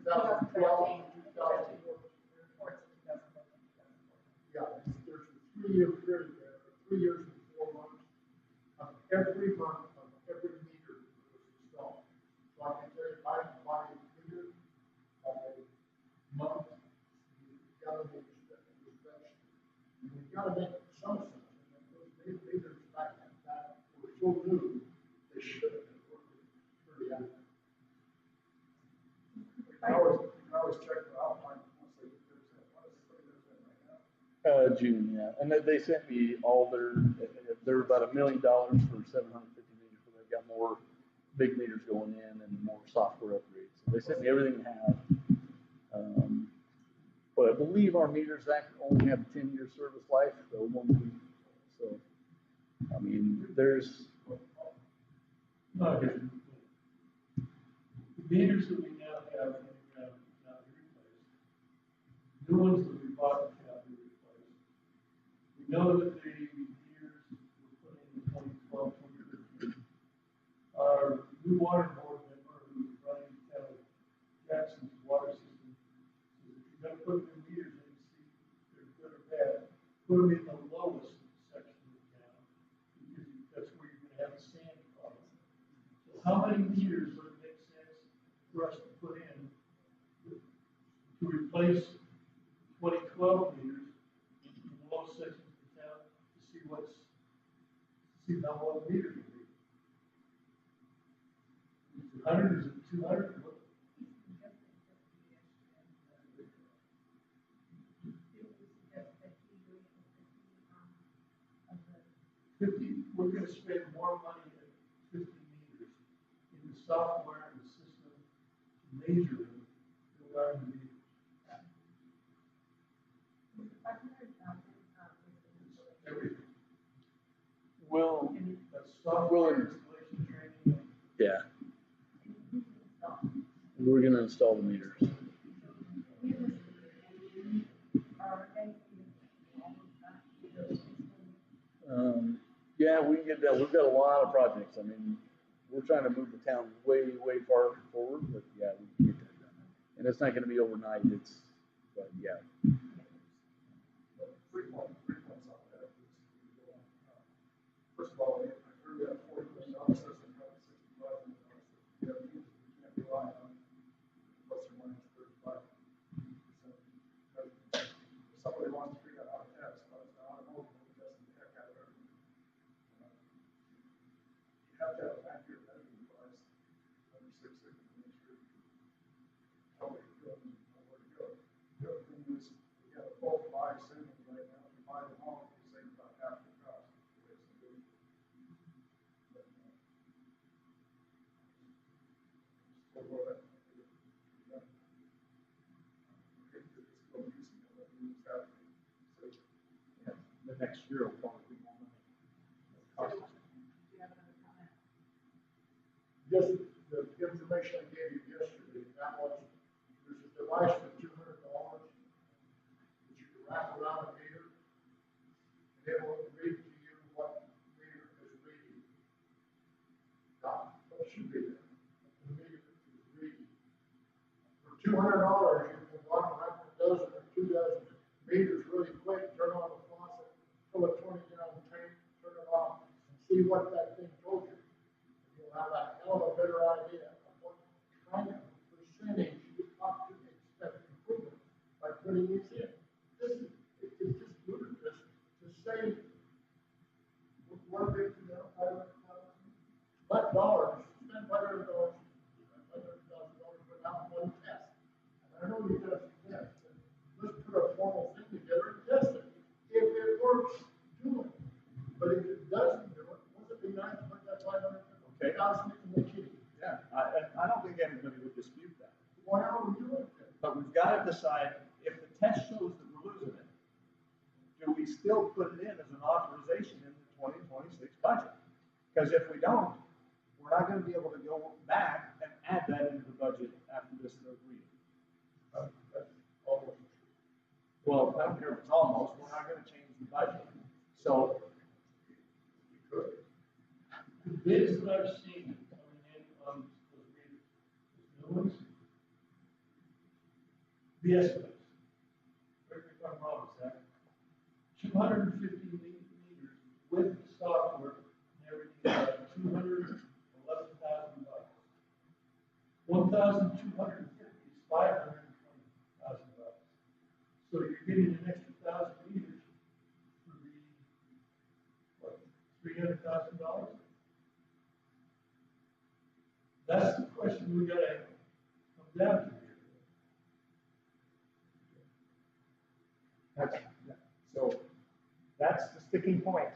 G: Yeah, there's a 3-year period there, 3 years and 4 months of every month of every meter that was installed. So I can tell you, I can buy a meter by month, you've got to make that inspection. And we've got to make some sense. And those meters back that were so new, they should have been working pretty accurate.
D: I always check the outline once they get theirs in. What is it right now?
C: June, yeah, and they sent me all they're about $1 million for 750 meters, so they've got more big meters going in and more software upgrades. So they sent me everything they have. But I believe our meters actually only have 10-year service life, so I mean, there's.
H: No, the meters that we now have cannot be replaced. New ones that we bought cannot be replaced. We know that the meters were put in 2012, 2013. Our new water board member who's running town of Jackson's water system says if you're going to put new meters in to see if they're good or bad, put them in the lowest section of town because that's where you're going to have a sand problem. So how many meters would it make sense for us to put in to replace 2012 meters in the lowest sections of town to see how well the meters will be? Is it 100? Is it 200? What? 50, we're going to spend more money than 50 meters in the software and the system to measure them than we are in the meters. Everything.
C: Will,
H: That's software, installation, training.
C: yeah. We're gonna install the meters. Yeah, we can get that. We've got a lot of projects. I mean, we're trying to move the town way far forward, but yeah, we can get that done. And it's not gonna be overnight. But yeah.
D: Three points on that. First of all, I heard we have 40% on the system, probably 65 on the system. We have users we can't rely on, plus or minus 35%. If somebody wants to figure out how to test, but it's not automotive, we're testing the heck out of everything.
B: year will probably be more money.
A: So, do you have another comment?
G: Just the information I gave you yesterday, that was, there's a device for $200 that you can wrap around a meter, and it will read to you what meter is reading. Not what should be there, the meter is reading. For $200, you can walk around a dozen or 2 dozen meters really quick, turn on the faucet, fill a 20-gallon tank, turn it off, and see what that thing told you. You'll have a hell of a better idea of what kind of percentage you ought to expect improvement by putting these in. This is, it's just ludicrous to say, we're making that $500,000, let dollars, spend $500,000, without one test. And I know you got some tests, but let's put a formal thing together and test it. If it works, do it. But if it doesn't do it, wouldn't it be nice to put that $500,000 in the kitty?
B: Yeah, I don't think anybody would dispute that.
G: Why are we doing it?
B: But we've got to decide, if the test shows that we're losing it, do we still put it in as an authorization in the 2026 budget? Because if we don't, we're not going to be able to go back and add that into the budget after this third reading.
G: That's almost true.
B: Well, I don't care if it's almost, we're not going to change the budget. So,
G: You could.
I: The bids that I've seen coming in on those meters, those new ones, the estimates, correct me if I'm wrong, Zach, 250 meters with the software and everything, $211,000. 1,250 is $520,000. So you're getting an extra 1,000 meters for the, what, $300,000? That's the question we gotta come down to here.
B: so that's the sticking point.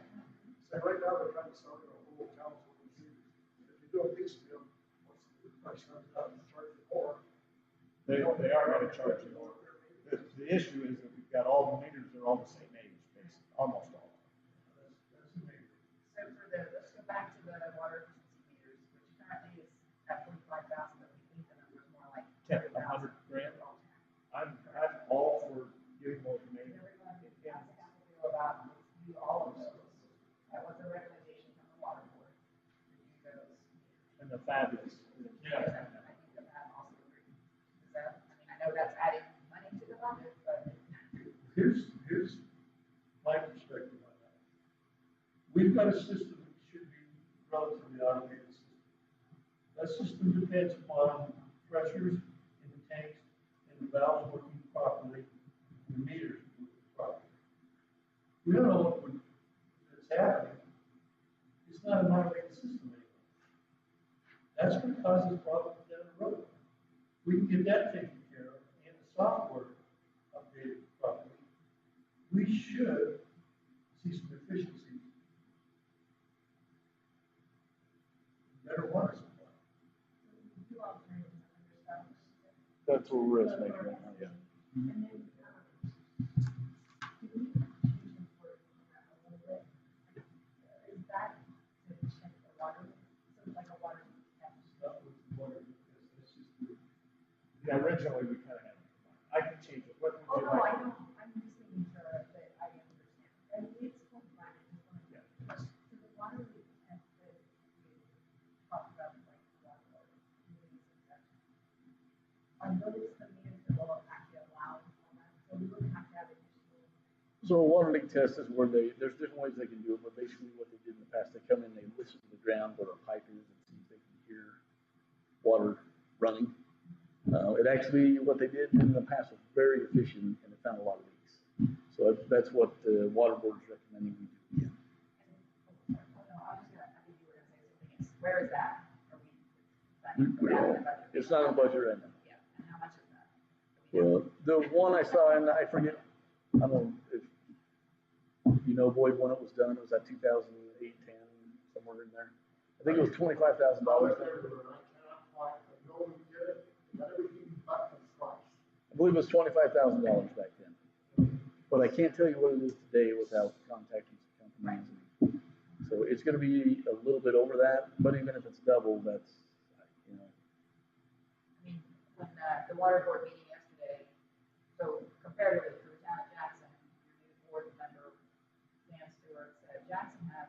D: So right now, they're trying to sell you a whole town full of receivers. If you do a piecemeal, what's the price comes out and charge you more?
B: They are going to charge you more. The issue is that we've got all the meters, they're all the same age, basically, almost all.
I: That's amazing.
A: So for the, let's go back to the water efficiency meters, which currently is at 45,000, but we think the number's more like
B: 10, 100 grand. I'm all for getting more information.
A: Everyone has to feel about, let's do all of those. That was a recommendation from the water board to do those.
B: And they're fabulous.
A: Yeah. I think that also agrees. Is that, I mean, I know that's adding money to the budget, but.
I: Here's my perspective on that. We've got a system that should be relatively automated system. That system depends upon pressures in the tanks and the valves working properly, and the meters working properly. We don't know that's happening. It's not an automated system anymore. That's what causes problems down the road. We can get that taken care of and the software updated properly. We should see some efficiencies. Better water supply.
F: Do alternatives and other stuff.
C: That's what we're estimating right now, yeah.
F: And then, do we change the word on that a little bit? Is that to check the water, so it's like a water test?
I: Stuff with water, because that's just the.
B: Yeah, originally we kind of had, I can change it. What
F: Oh,
B: would you
F: no,
B: like?
F: I don't, I'm just making sure that I understand. I mean, it's fine, I just want to.
B: Yeah.
F: So the water leak test that we talked about, like, the water, communities and such. Are those the meters that will actually allow all that? So we wouldn't have to have additional.
C: So a water leak test is where there's different ways they can do it, but basically what they did in the past, they come in, they listen to the ground where a pipe is and see if they can hear water running. It actually, what they did in the past was very efficient and it found a lot of leaks. So that's what the water board is recommending we do again.
A: Oh, no, I was just gonna, I think you were gonna say something else. Where is that? Are we, is that in the budget?
C: It's not in the budget right now.
A: Yeah, and how much is that? Do we know?
C: Well, the one I saw, and I forget, I don't know if, you know, Boyd, when it was done, it was at 2008, 10, somewhere in there. I think it was $25,000.
G: I cannot find, I know we did it, got everything back to price.
C: I believe it was $25,000 back then. But I can't tell you what it is today without contacting So it's gonna be a little bit over that, but even if it's double, that's, you know,
A: I mean, when, the water board meeting yesterday, so comparatively to the town of Jackson, your new board member, Dan Stewart said, Jackson has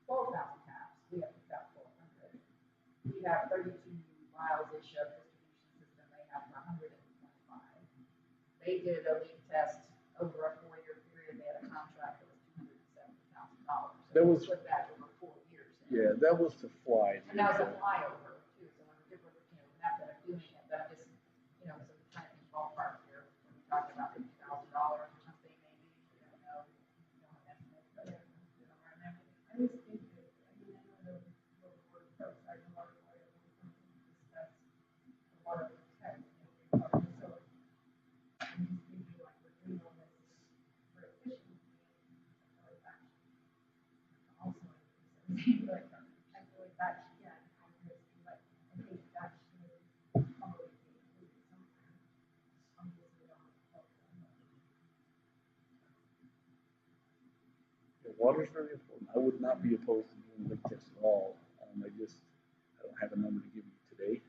A: 12,000 taps, we have about 1,200. We have 32 miles-ish of distribution system, they have 125. They did a leak test over a 4-year period, they had a contract that was $270,000.
C: That was-
A: Split that over 4 years.
C: yeah, that was to fly.
A: And that was a flyover too, so when we're, not that I'm doing it, but I'm just, so we're trying to think ballpark here. When we talked about $50,000 or something, maybe, I don't know, don't have an estimate, but somewhere in there.
F: I just think that, I mean, I know the word folks, I know water quality, discuss the water test, so I'm just thinking like we're doing all this for efficiency, like actually, also, but I feel like that, yeah, I think that should probably be included somewhere. Obviously, we don't have to help them,
C: Yeah, water's very important. I would not be opposed to doing leak tests at all. I don't have a number to give you today.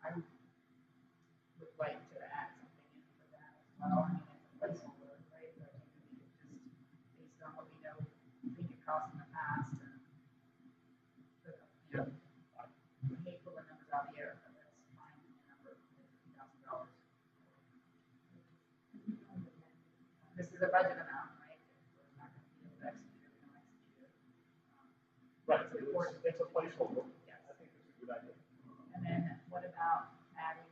A: I would like to add something in for that as well. I mean, it's a placeholder, right? But maybe we could just, based on what we know, think it costs in the past and, I hate pulling numbers out of the air, but that's fine, a number of $50,000. This is a budget amount, right? We're not going to be able to execute it, we don't execute it.
B: Right,
A: It's important.
B: it's a placeholder.
A: Yes.
B: I think it's a good idea.
A: And then what about adding,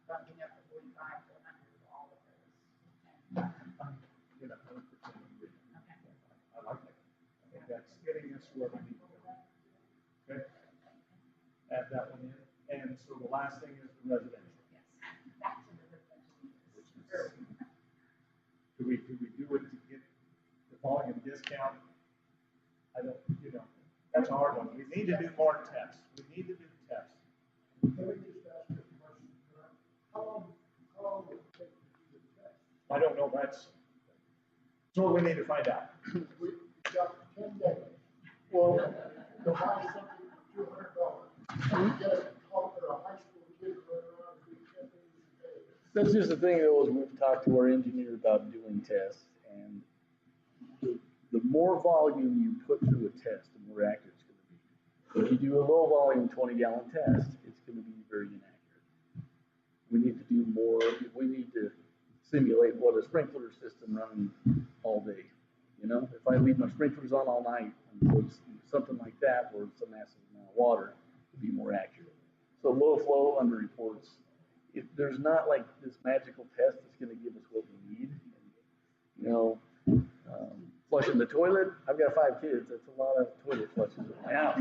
A: bumping up the 45 to 100 for all of those?
B: You know, 100% agree.
A: Okay.
B: I like that. I think that's getting us where we need to go. Okay? Add that one in. And so the last thing is the residential.
A: Yes, back to the residential.
B: Do we do it to get the volume discount? I don't, that's a hard one. We need to do more tests. We need to do tests.
G: Let me just ask you a question. How long will it take to do the test?
B: I don't know, that's what we need to find out.
G: We've got 10 days.
C: Well,
G: To buy something for $200. Get a call for a high school kid to run around and do 10 things a day.
C: that's just the thing, though, is we've talked to our engineer about doing tests, and the more volume you put through a test, the more accurate it's gonna be. If you do a low volume 20-gallon test, it's gonna be very inaccurate. We need to do more, we need to simulate what a sprinkler system running all day. If I leave my sprinklers on all night, and something like that, where it's a massive amount of water, it'd be more accurate. So low flow under reports, there's not like this magical test that's gonna give us what we need. Flushing the toilet, I've got 5 kids, that's a lot of toilet flushes in my house.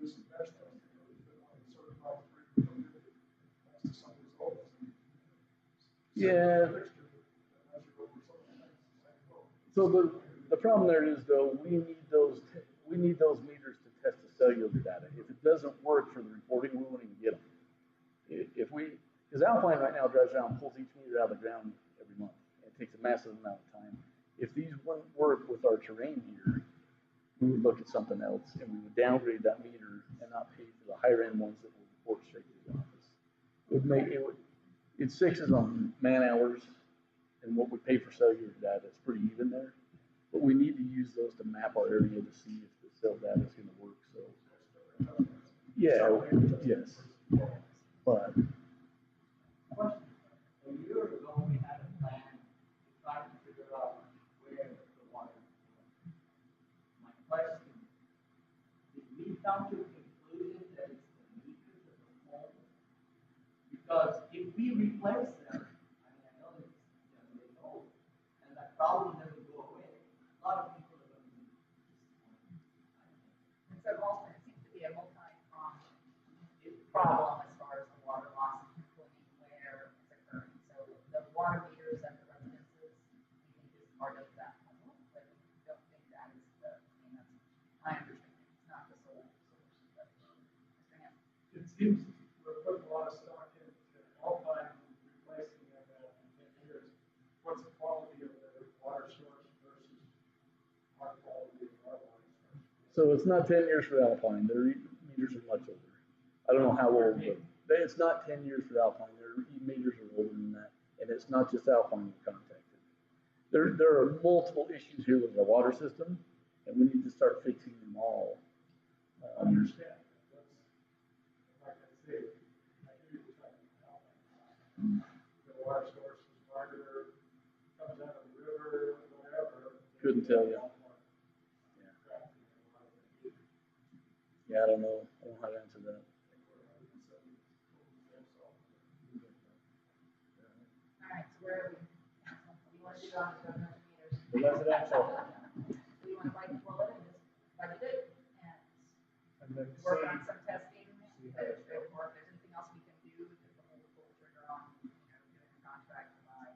D: This is best test, certified free, that's to somebody's home.
C: Yeah. So the problem there is, though, we need those meters to test the cellular data. If it doesn't work for the reporting, we won't even get them. Because Alpine right now drives around and pulls each meter out of the ground every month. It takes a massive amount of time. If these wouldn't work with our terrain here, we would look at something else and we would downgrade that meter and not pay for the higher end ones that will report straight to the office. It sixes on man hours and what we pay for cellular data. It's pretty even there. But we need to use those to map our area to see if the cell data is going to work. So, yeah, yes. But
E: Question, a year ago, we had a plan to try to figure out where the water is going. My question, did we come to a conclusion that it's the meters of the home? Because if we replace them, I know that it's generally old, and that problem doesn't go away, a lot of people are going to be disappointed.
A: And so it seems to be a multi-pronged problem as far as the water loss and pinpointing where it's occurring. So the water meters at the residences, we think is part of that puzzle, but we don't think that is that's my understanding. It's not the sole source. But, Mr. Ham.
D: It seems we're putting a lot of stock into Alpine replacing them in 10 years.
C: So it's not 10 years for Alpine, their meters are much older. I don't know how old, but it's not 10 years for Alpine, their meters are older than that. And it's not just Alpine we contacted. There are multiple issues here with the water system, and we need to start fixing them all.
D: I understand. That's, like I say, I hear you talking about the water source is farther, comes out of the river, whatever.
C: Couldn't tell you. Yeah, I don't know. I don't know how to answer that.
A: All right, so where are we? What do you want to do on the meters?
B: The residential.
A: Do you want to bite the bullet and just budget it
B: And then
A: work
B: see-
A: on some testing? Or if there's anything else we can do to pull the trigger on, doing a contract to buy.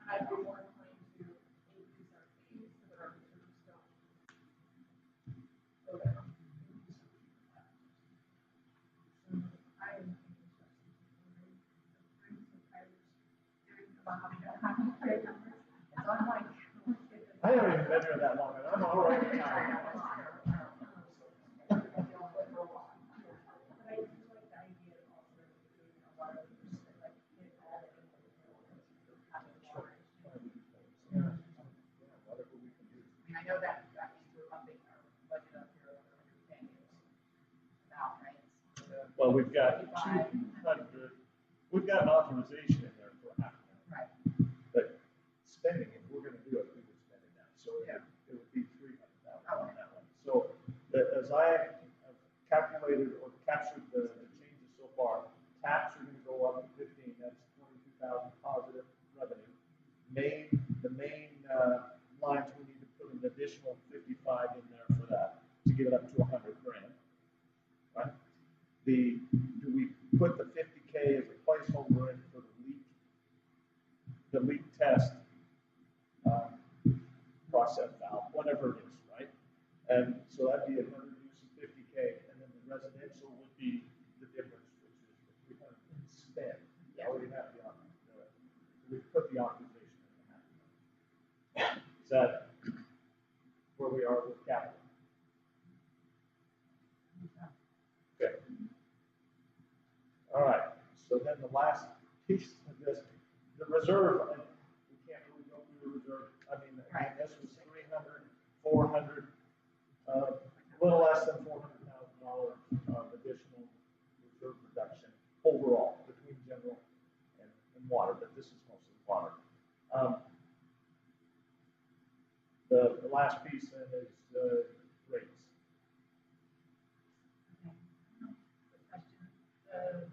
F: I'd be more inclined to increase our fees so that our reserves don't go down. I am thinking I'm so tired of hearing about how many trade numbers. So I'm like, let's get this.
B: I haven't even been here that long, and I'm already tired.
F: But I do like the idea of also doing a lot of like get all the having water.
A: I mean, I know that means we're bumping our budget up here over everything about, right?
B: Well, we've got 200, we've got an authorization in there for half a million.
A: Right.
B: But spending it, we're gonna do it, we would spend it now, so
A: Yeah.
B: it would be 300,000 on that one. So, as I have calculated or captured the changes so far, taps are gonna go up to 15, that's 22,000 positive revenue. The main lines, we need to put an additional 55 in there for that, to get it up to 100 grand, right? Do we put the 50K as a placeholder in for the leak test process valve, whatever it is, right? And so that'd be another use of 50K, and then the residential would be the difference, which is the 300 spend. We already have the we put the authorization in that. Is that where we are with capital? Okay. All right, so then the last piece of this, the reserve, and we can't really go through the reserve. I mean, again, this was 300, 400, a little less than $400,000 of additional reserve reduction overall between general and water, but this is mostly water. The last piece then is rates.
A: The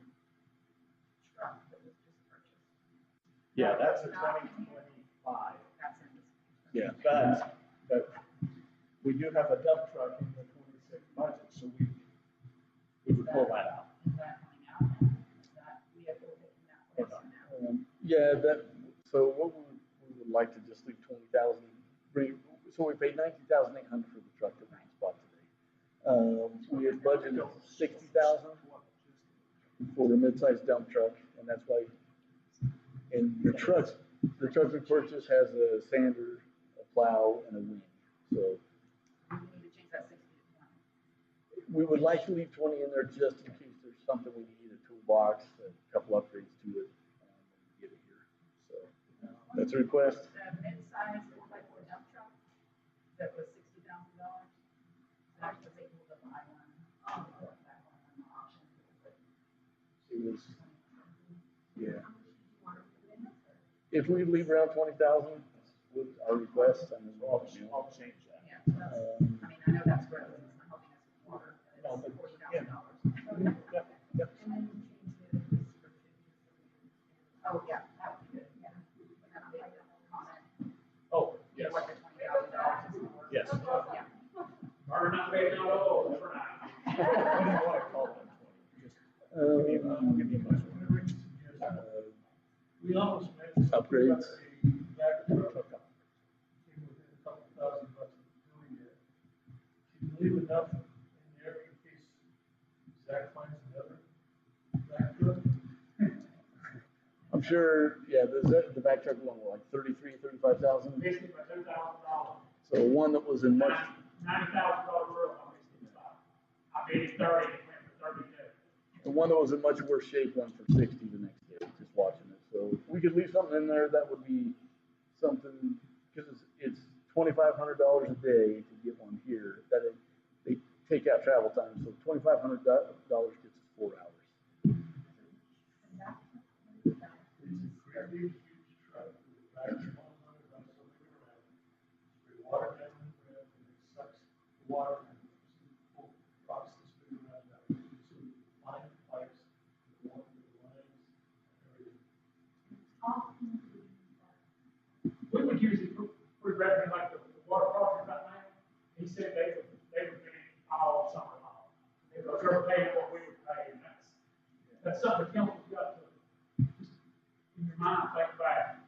A: truck that was just purchased.
B: Yeah, that's a 2025.
A: That's in this.
C: Yeah.
B: But we do have a dump truck in the 26 budget, so we would pull that out.
A: Is that coming out now? Is that vehicle taking that place now?
C: Yeah, so what we would like to just leave 20,000, so we paid 19,800 for the truck that we just bought today. We had budgeted 60,000 for the mid-sized dump truck, and that's why, and the truck we purchased has a sander, a plow, and a wing, so.
A: We need to change that 60 to 20.
C: We would like to leave 20 in there just in case there's something we need, a toolbox, a couple upgrades to it, get it here. So that's a request.
A: The mid-size 4x4 dump truck that was $60,000. Zach was able to buy one, that one on the auction.
C: It was, yeah.
F: How much did you want to put in it?
C: If we leave around 20,000 was our request, I mean,
B: I'll change that.
A: Yeah, so that's, I mean, I know that's where it's not helping us with water,
B: No,
A: but
B: but
A: it's
B: yeah.
A: $40,000.
B: Yep, yep.
F: And then you change the description.
A: Oh, yeah, that would be good, yeah. And then I'll make a comment,
B: Oh, yes,
A: what the $20,000 is for.
B: yes.
A: Yeah.
H: We're not paying no loans for now.
B: What do you want to call that 20? Just give me a bunch.
I: We almost mentioned.
C: Upgrades.
I: Back truck up. Came within a couple $1,000 of doing it. Can you leave enough in there in case Zach finds another back truck?
C: sure, yeah, the back truck one, like 35,000.
H: Basically, by $2,000.
C: So one that was in much,
H: $90,000 worth on this spot. I paid 30, it went for 32.
C: the one that was in much worse shape went for 60 the next day, just watching it. So if we could leave something in there, that would be something, because it's $2,500 a day to get one here. They take out travel time, so $2,500 gets us 4 hours.
I: It's incredibly huge truck with a back on about something around. Spray water down in the ground and it sucks the water and drops the spin around that. So line pipes, the water, the lines, everything.
H: We would usually regret like the water project right now. He said they would be all summer long. Because they're paying what we would pay, and that's something the council's got to, in your mind, think back.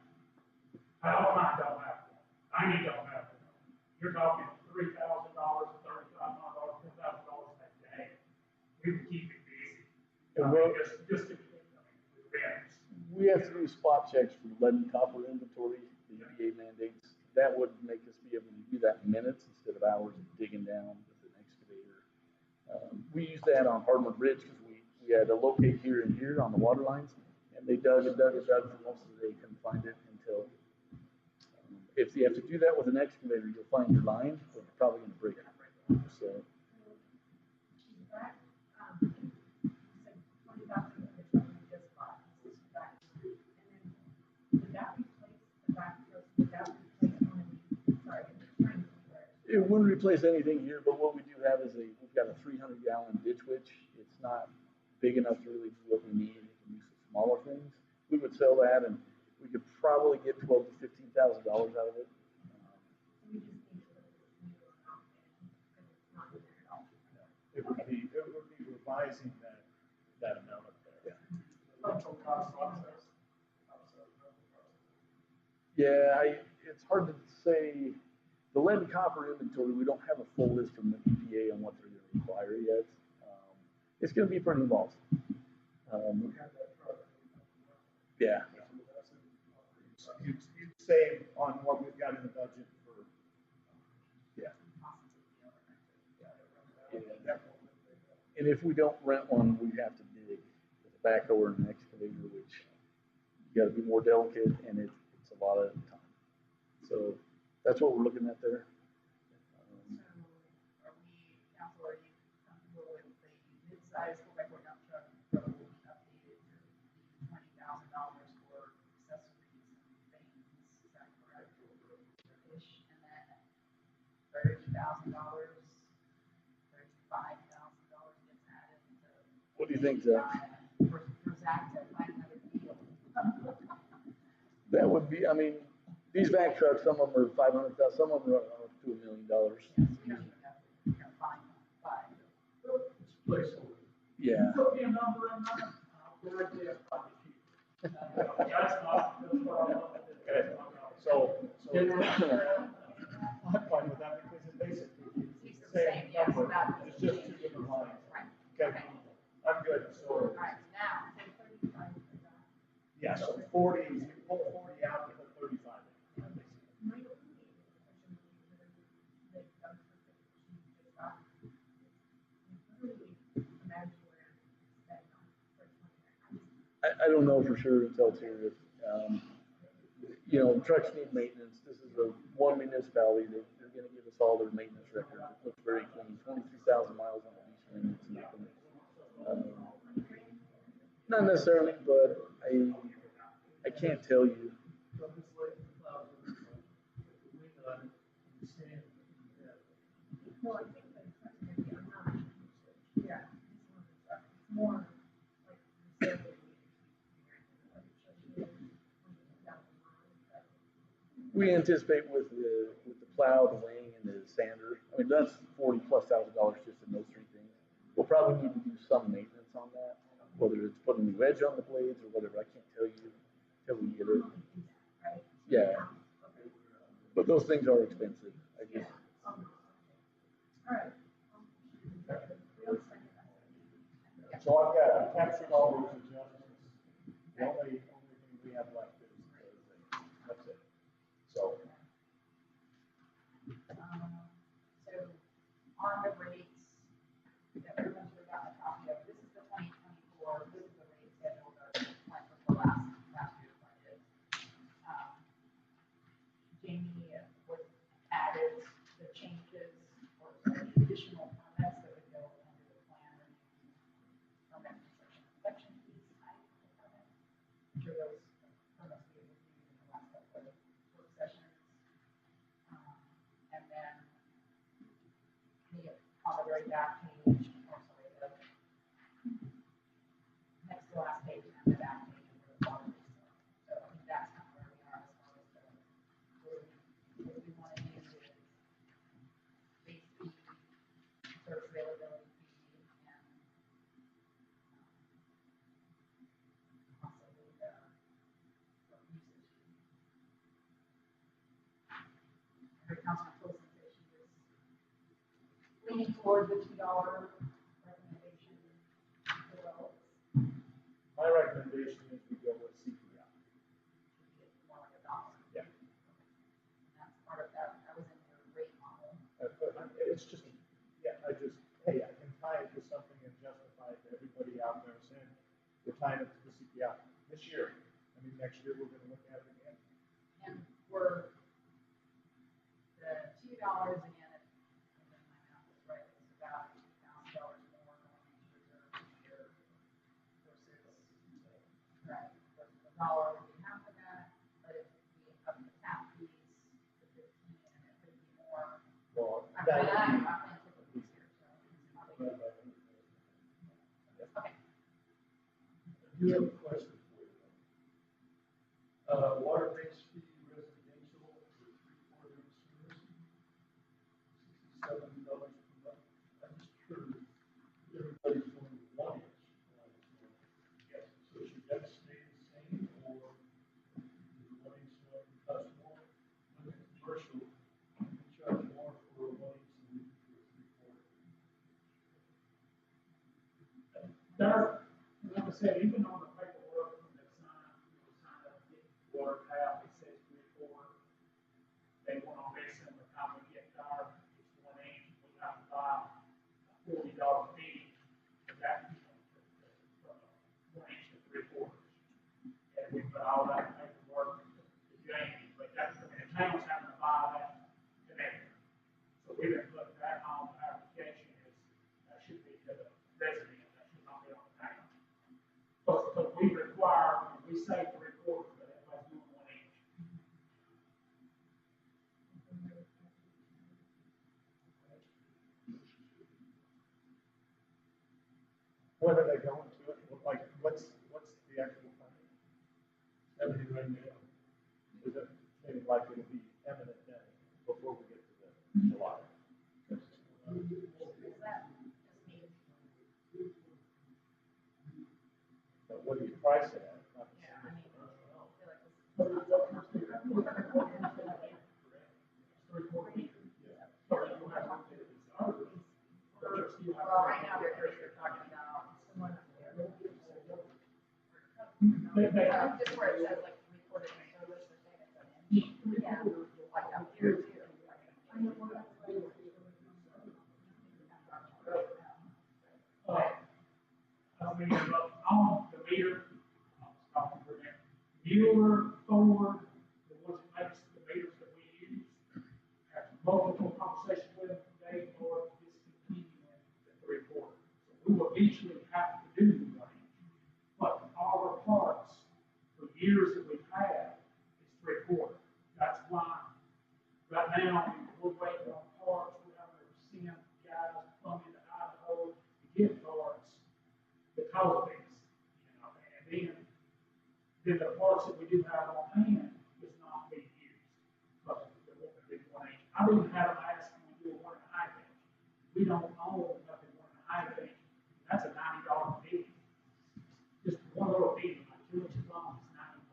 H: I don't mind don't have one. I need don't have one. You're talking $3,000, $3,500, $4,000 a day. We would keep it busy.
C: And we'll-
H: Just to, events.
C: We have to do spot checks for lead and copper inventory, the EPA mandates. That would make us be able to do that in minutes instead of hours of digging down with an excavator. We used that on Hardman Bridge because we had to locate here and here on the water lines, and they dug and dug and dug for most of the day, couldn't find it until. If you have to do that with an excavator, you'll find your line, but you're probably going to break it. So. It wouldn't replace anything here, but what we do have is we've got a 300-gallon ditch witch. It's not big enough to really do what we need. It can do some smaller things. We would sell that, and we could probably get $12,000 to $15,000 out of it.
B: It would be revising that amount up there.
C: Yeah, it's hard to say. The lead and copper inventory, we don't have a full list from the EPA on what they're going to require yet. It's going to be pretty involved. Yeah.
B: You'd save on what we've got in the budget for. Yeah. And if we don't rent one, we have to dig with a backhoe or an excavator, which you got to be more delicate, and it's a lot of time. So that's what we're looking at there.
A: Are we, council, are you comfortable with the mid-size four-by-four dump truck road updated to $20,000 for accessories and things? Is that correct? Ish, and then $30,000, $35,000 gets added to.
C: What do you think, Zach?
A: For Zach to find another deal.
C: That would be, I mean, these vac trucks, some of them are 500,000, some of them are up to $1 million. Yeah.
H: Put me a number in there, I'll guarantee it's probably cheaper. That's not, that's what I want to do.
B: Okay. So I'm fine with that because it basically
A: Keeps
B: keeps
A: the same, yes,
B: number.
A: that-
B: It's just 2 different lines.
A: Right.
B: Okay. I'm good. So
A: All right, now, so 35 for that.
B: yeah, so 40, you pull 40 out, you put 35 in.
F: My only question would be the dumpster that you just got. Literally imagine where it's spent on for 20
C: I don't know for sure until it's here. You know, trucks need maintenance. This is one municipality. They're going to give us all their maintenance records. It looks very clean. 23,000 miles on the lease ring. It's nothing. Not necessarily, but I can't tell you.
F: No, I think that it's maybe I'm not. Yeah, this one is more like the same.
C: We anticipate with the plow, the weighing, and the sander. I mean, that's $40,000+ just in those 3 things. We'll probably need to do some maintenance on that, whether it's putting a new edge on the blades or whatever. I can't tell you until we get it. Yeah, but those things are expensive. I guess.
F: All right.
B: So I've captured all those adjustments. The only thing we have left is, that's it. So,
A: So on the rates, that everyone's really gotten a copy of, this is the 2024, this is the rate schedule that went with the last year's budget. Jamie was added the changes or the additional comments that would go under the plan review permit section piece. I'm sure those permits we reviewed in the last couple of work sessions. And then on the very back page, or sorry, the next to last page and the back page of the water. So I think that's kind of where we are as far as what we want to do is base fee, service availability fee, and possibly the usage fee. Every Councilman Wilson says she was leaning toward the $2 recommendation as well.
B: my recommendation is we go with CPI.
A: More like $1.
B: Yeah.
A: And that's part of that. That was in your rate model.
B: It's just, yeah, hey, I can tie it to something and justify it to everybody out there saying, we're tying it to the CPI. This year, I mean, next year, we're gonna look at it again.
A: And we're, the $2 again, if my math is right, it's about $2,000 more going into reserve this year versus, right, versus the dollar would be half of that, but if we up the tap fees to 15, and it could be more.
B: Well,
A: I'm
B: that would
A: not
B: be,
A: into this year, so it's probably. Okay.
I: I do have a question for you. Water-based fee residential for 3/4 inch $67 per month. I'm just curious, everybody's going to 1 inch. Yes. So should that stay the same, or is 1 inch going to cost more? Look at commercial, we charge more for a 1 inch than we do for a 3/4.
H: There, like I said, even on the paperwork when they sign up, get water tap, it says 3/4. They want on this, and by the time we get there, it's 1 inch, we have to buy $40 fee, for that, from 1 inch to 3/4. And we put all that paperwork to Jamie, but that's, I mean, the town's having to buy that connector. So we didn't put that on the application, that should be to the resident, that should not be on the town. But we require, we say 3/4, but everybody's doing 1 inch.
B: when are they going to it? Like, what's the actual timing?
I: 70 right now.
B: Is it seems like it'll be imminent then, before we get to the July?
A: Is that just me?
B: But what do you price it at? Not the
A: Yeah,
B: same
A: I
B: as
A: mean, I
B: commercial.
A: feel like this is. Well, right now, they're talking about someone. Just where it says like recorded in service, they're saying it's an inch. Yeah, like up here too.
H: I mean, on the meter, stopping for a minute. Mueller, Ford, the ones that makes the meters that we use, have multiple conversations with them today, or discontinuing the 3/4. So we will eventually have to do the 1 inch. But all our parts, for years that we've had, is 3/4. That's why, right now, we're waiting on parts, we're having to send guys from into Idaho to get parts because of this, and then the parts that we do have on hand is not being used, but they want to do 1 inch. I've even had them ask, can we do a 1.5 inch? We don't own nothing 1.5 inch, that's a $90 fee. Just one little fee, like 2 inches long, is $90.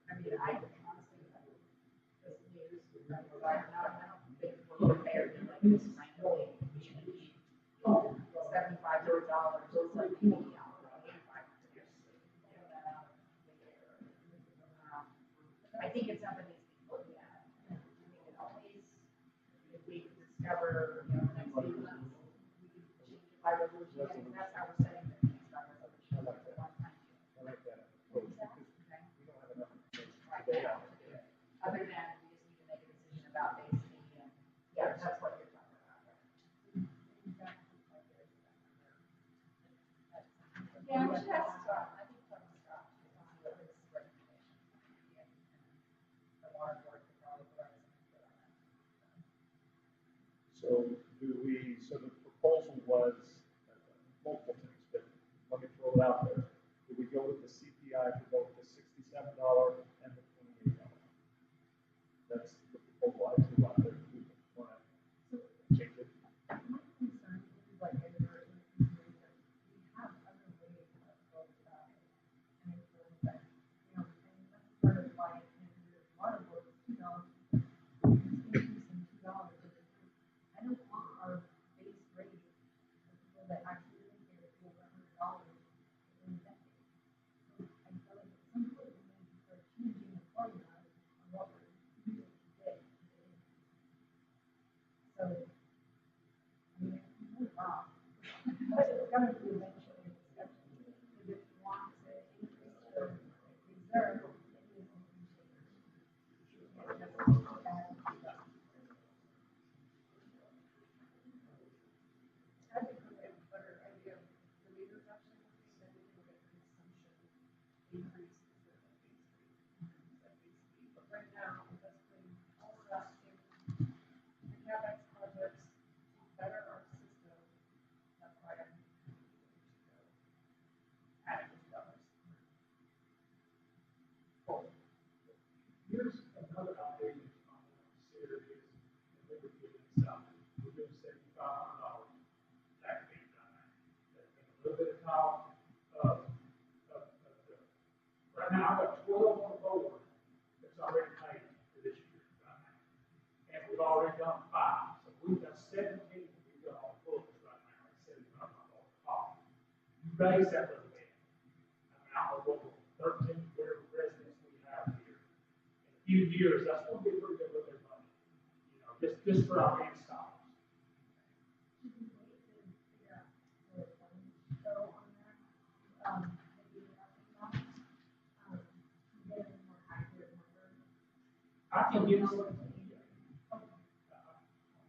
A: I mean, I honestly, this news, I don't think we're prepared to like this randomly change. So discover, you know, the next 8 months, we can change it by resolution, and that's how we're setting the fees by resolution.
B: I like that. I like that approach, because
A: Okay.
B: we don't have enough information
A: Right
B: today
A: now
B: on
A: to
B: it.
A: do it. Other than we just need to make a decision about base fee and, yeah, that's what you're talking about. Yeah, we should ask Scott, I think Scott, to see what his recommendation would be, and the water board could probably provide some input on that.
B: So the proposal was multiple things, but let me throw it out there. Do we go with the CPI for both the $67 and the $28? That's the proposal I threw out there. We want to change it.
F: My concern is like, as an urgent consideration, we have other ways of going about it. And I feel that, you know, and that's part of why I can't do this water board is $2. It's increasing $2. I don't want our base rate for people that actually live here to go over $100 in a decade. So I feel like at some point we need to start changing the formula on what we're using today. So, I mean, it's really wrong. But it's gonna be eventually a discussion. Because if you want to increase the reserve, it needs to be changed. You can't just add stuff.
A: I think we have a better idea of the rate reduction, then we can look at consumption increase instead of base rate. But right now, that's putting all of that in the CapEx projects to better our system. That's why I'm adding those dollars.
H: Here's another idea you might want to consider is, and we would give it some, we're doing $7,500 tax being done there. There's been a little bit of talk right now, I've got 12 on the board that's already paid for this year right now. And we've already done 5, so we've got 17 we've got on the books right now, at $7,500 cost. You raise that little bit. I don't know what 13 whatever residents we have here. In a few years, that's going to be a pretty good look at money. You know, just for our installs.
F: Should we wait to figure out where the funds go on that? Maybe after that, get a more accurate number.
H: I can get some.
F: Okay.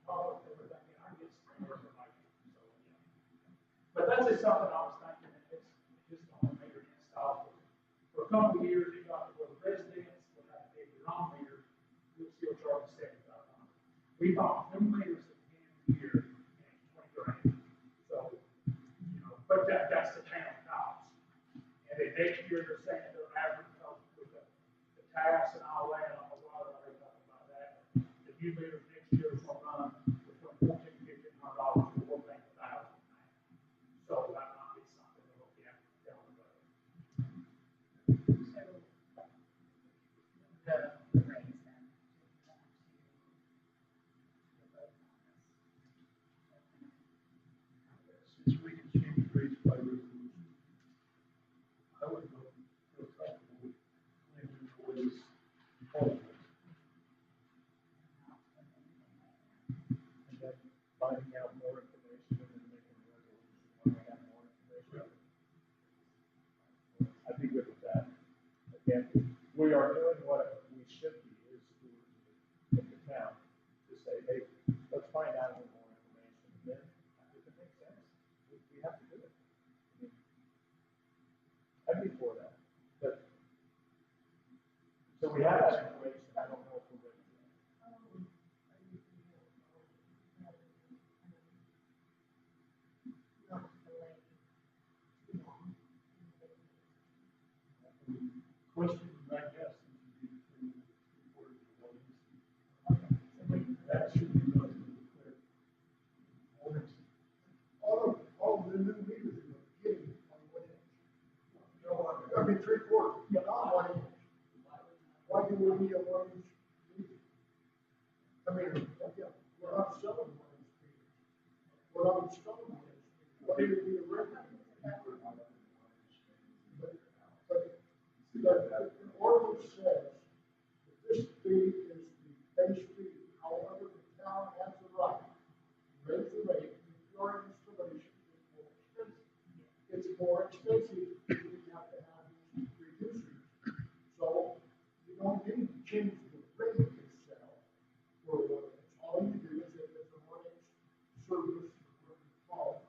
H: All of everything, and I get some more information, so, yeah. But that's just something I was thinking, and it's just on a meter install. For a couple of years, you got to go to residents, will have to pay your own meter, we'll still charge $7,500. We bought 20 meters at the beginning of the year, and it's $20,000. So, you know, but that's the town cost. And then next year, they're saying they're average cost with the tax and all that, I don't know why they're talking about that. The new meters next year is gonna run between $1,400 and $1,500 to $14,000. So that might be something to look at down the road.
A: So, the rates then, do you want to vote on this?
I: Since we can change rates by resolution, I would feel comfortable with leaving the way this proposal is.
B: And then finding out more information and then making a resolution when we have more information. I'd be good with that. Again, we are doing what we should be as stewards of the town to say, hey, let's find out a little more information. And then if it makes sense, we have to do it. I mean, I'd be for that. But, so we have that information. I don't know if we're ready yet.
G: expensive we have to have these reducers. So you don't need to change the rate itself for one inch. All you do is if it's a 1 inch service, what you call,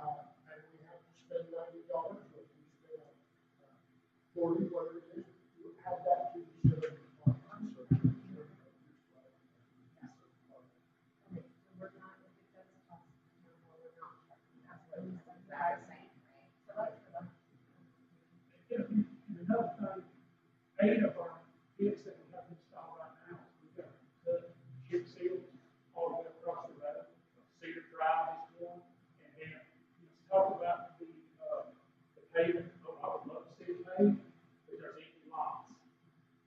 G: and we have to spend $90, or if we spend 40, whatever it is, you add that to the 75.
F: Okay, so we're not, if it does cost, no, we're not charging, that's what we said, I was saying, right? So that's for them.
H: Another thing, 8 of our bids that we have installed right now, we've got cut chip seals all the way across the road. Cedar Drive is one, and then let's talk about the pavement. Oh, I would love to see it paved, but there's empty lots.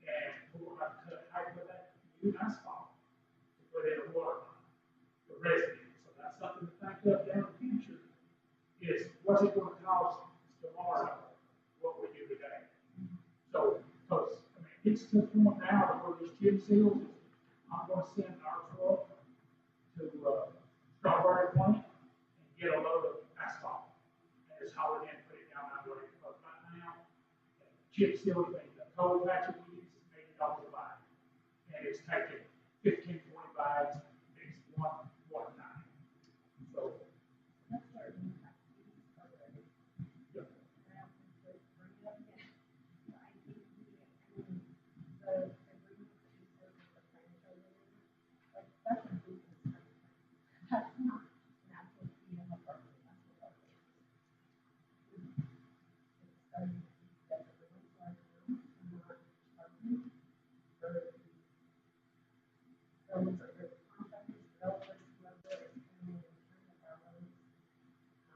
H: And we'll have to cut height of that new asphalt to put in a water line for residents. So that's something to think of down the future, is what's it gonna cost tomorrow, what we do today? So, because, I mean, it's to the point now where there's chip seals, I'm gonna send our truck to, Strawberry Plant and get a load of asphalt. And just haul it in, put it down that way, because right now, chip seal thing, the cold patch we use is $80 a bag. And it's taking 15, 20 bags, it's one time. So,
F: Let's start with that. Okay.
H: yeah.
F: Now, let's bring it up again. So I think the agreement that you said with the franchise agreement, like, that's a business agreement. That's not an actual fee of a person, that's what that is. It's starting to be separate, so I know, I'm not charging for the roads or the contractors, developers, whoever is coming in and turning up our roads.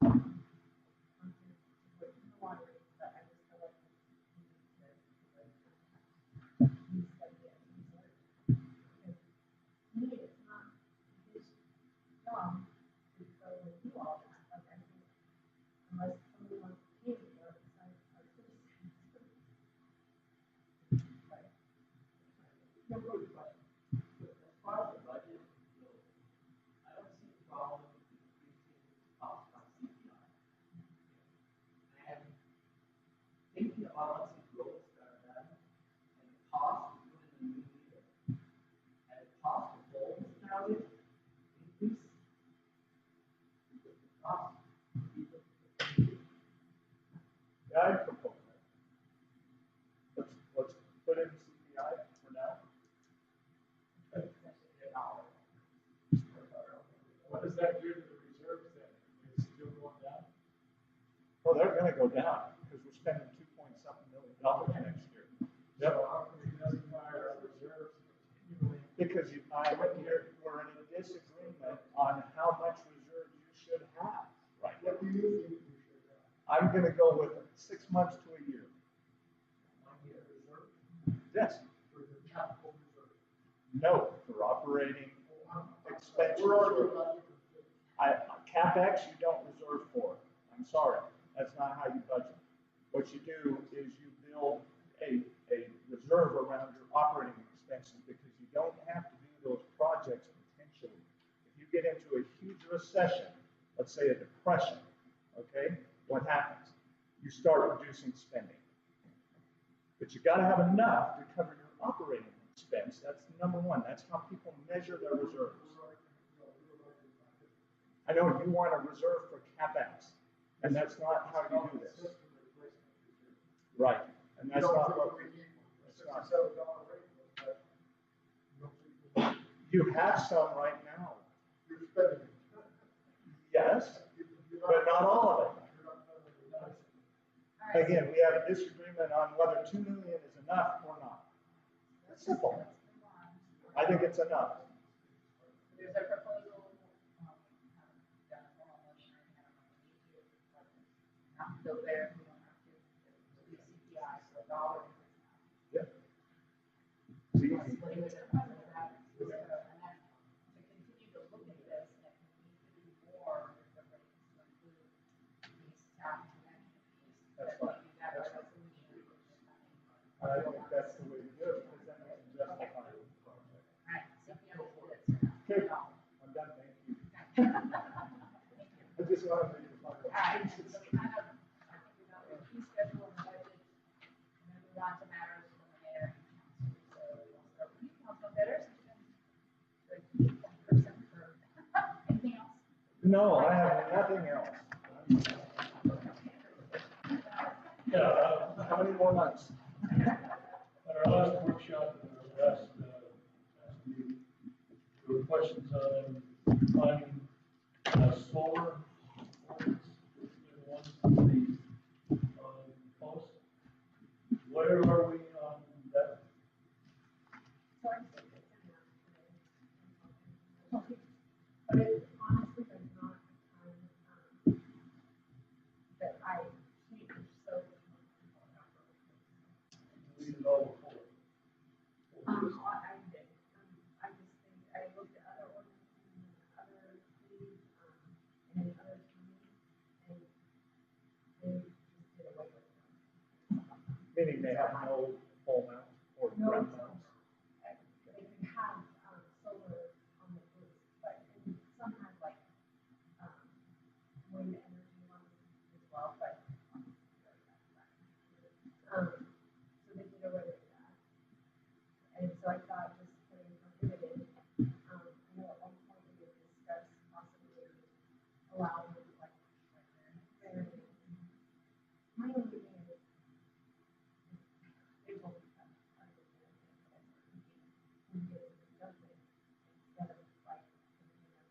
F: Content to put in the water, but I just feel like we need to, like, use that yet, use it. Because to me, it's not his job to go and do all that, like, I think, unless somebody wants to pay for it, it's like, our citizens. But,
E: No, really, but as far as the budget goes, I don't see a problem with increasing cost by CPI. And thinking about once the roads start done, and the cost of putting a new meter, and the cost of poles nowadays, increase. The cost of people.
B: Yeah, I propose that. Let's put in CPI for now.
D: What does that do to the reserves then? Is it still going down?
B: Well, they're gonna go down, because we're spending $2.something million next year. Yep.
D: So how come he doesn't fire our reserves continually?
B: Because we're in a disagreement on how much reserve you should have right now.
G: What do you think we should have?
B: I'm gonna go with 6 months to a year.
G: 1 year reserve
B: Yes.
G: for the capital reserve?
B: No, for operating expense
G: We're already
B: reserve.
G: about to
B: CapEx, you don't reserve for. I'm sorry, that's not how you budget. What you do is you build a reserve around your operating expenses, because you don't have to do those projects potentially. If you get into a huge recession, let's say a depression, okay, what happens? You start reducing spending. But you gotta have enough to cover your operating expense. That's number one. That's how people measure their reserves. I know you want a reserve for CapEx, and that's not how you do this. Right, and that's not what we, that's not. You have some right now.
G: You're spending.
B: Yes, but not all of it. Again, we have a disagreement on whether 2 million is enough or not. It's simple. I think it's enough.
A: There's a proposal, done a formal motion, I don't know if we need to, but not to go there, we don't have to, do CPI, so $1.
B: Yeah. See,
A: Splitting it up into that, and then to continue to look at this, and if we need to do more with the rates to include these tax connection fees,
B: That's
A: that we
B: fine.
A: do that by
B: That's fine.
A: resolution.
B: I think that's the way to do it, because then we can justify it.
A: Alright, CPI is good,
B: Okay,
A: $1.
B: I'm done, thank you.
A: Thank you.
B: I just wanted to make it fun.
A: Alright, so we kind of, I think we got
B: No, I have nothing else.
I: Yeah,
B: How many more months?
I: at our last workshop, last meeting, there were questions on finding solar ordinance, the ones on the post. Where are we on that?
F: So I think it's in there today. But it, honestly, there's not a ton, that I changed, so.
I: We did all four.
F: I did, I just think, I looked at other ordinances and other cities, and in other counties, and they just did away with them.
B: Meaning they have no pole mounts or
F: No,
B: ground mounts.
F: they can have, solar on the roof, but and some have like, wind energy ones as well, but. So they did away with that. And so I thought just putting prohibited, I know at one point we had discussed possibly allowing like variance. My only thing is, they will understand that we get a judgment instead of like,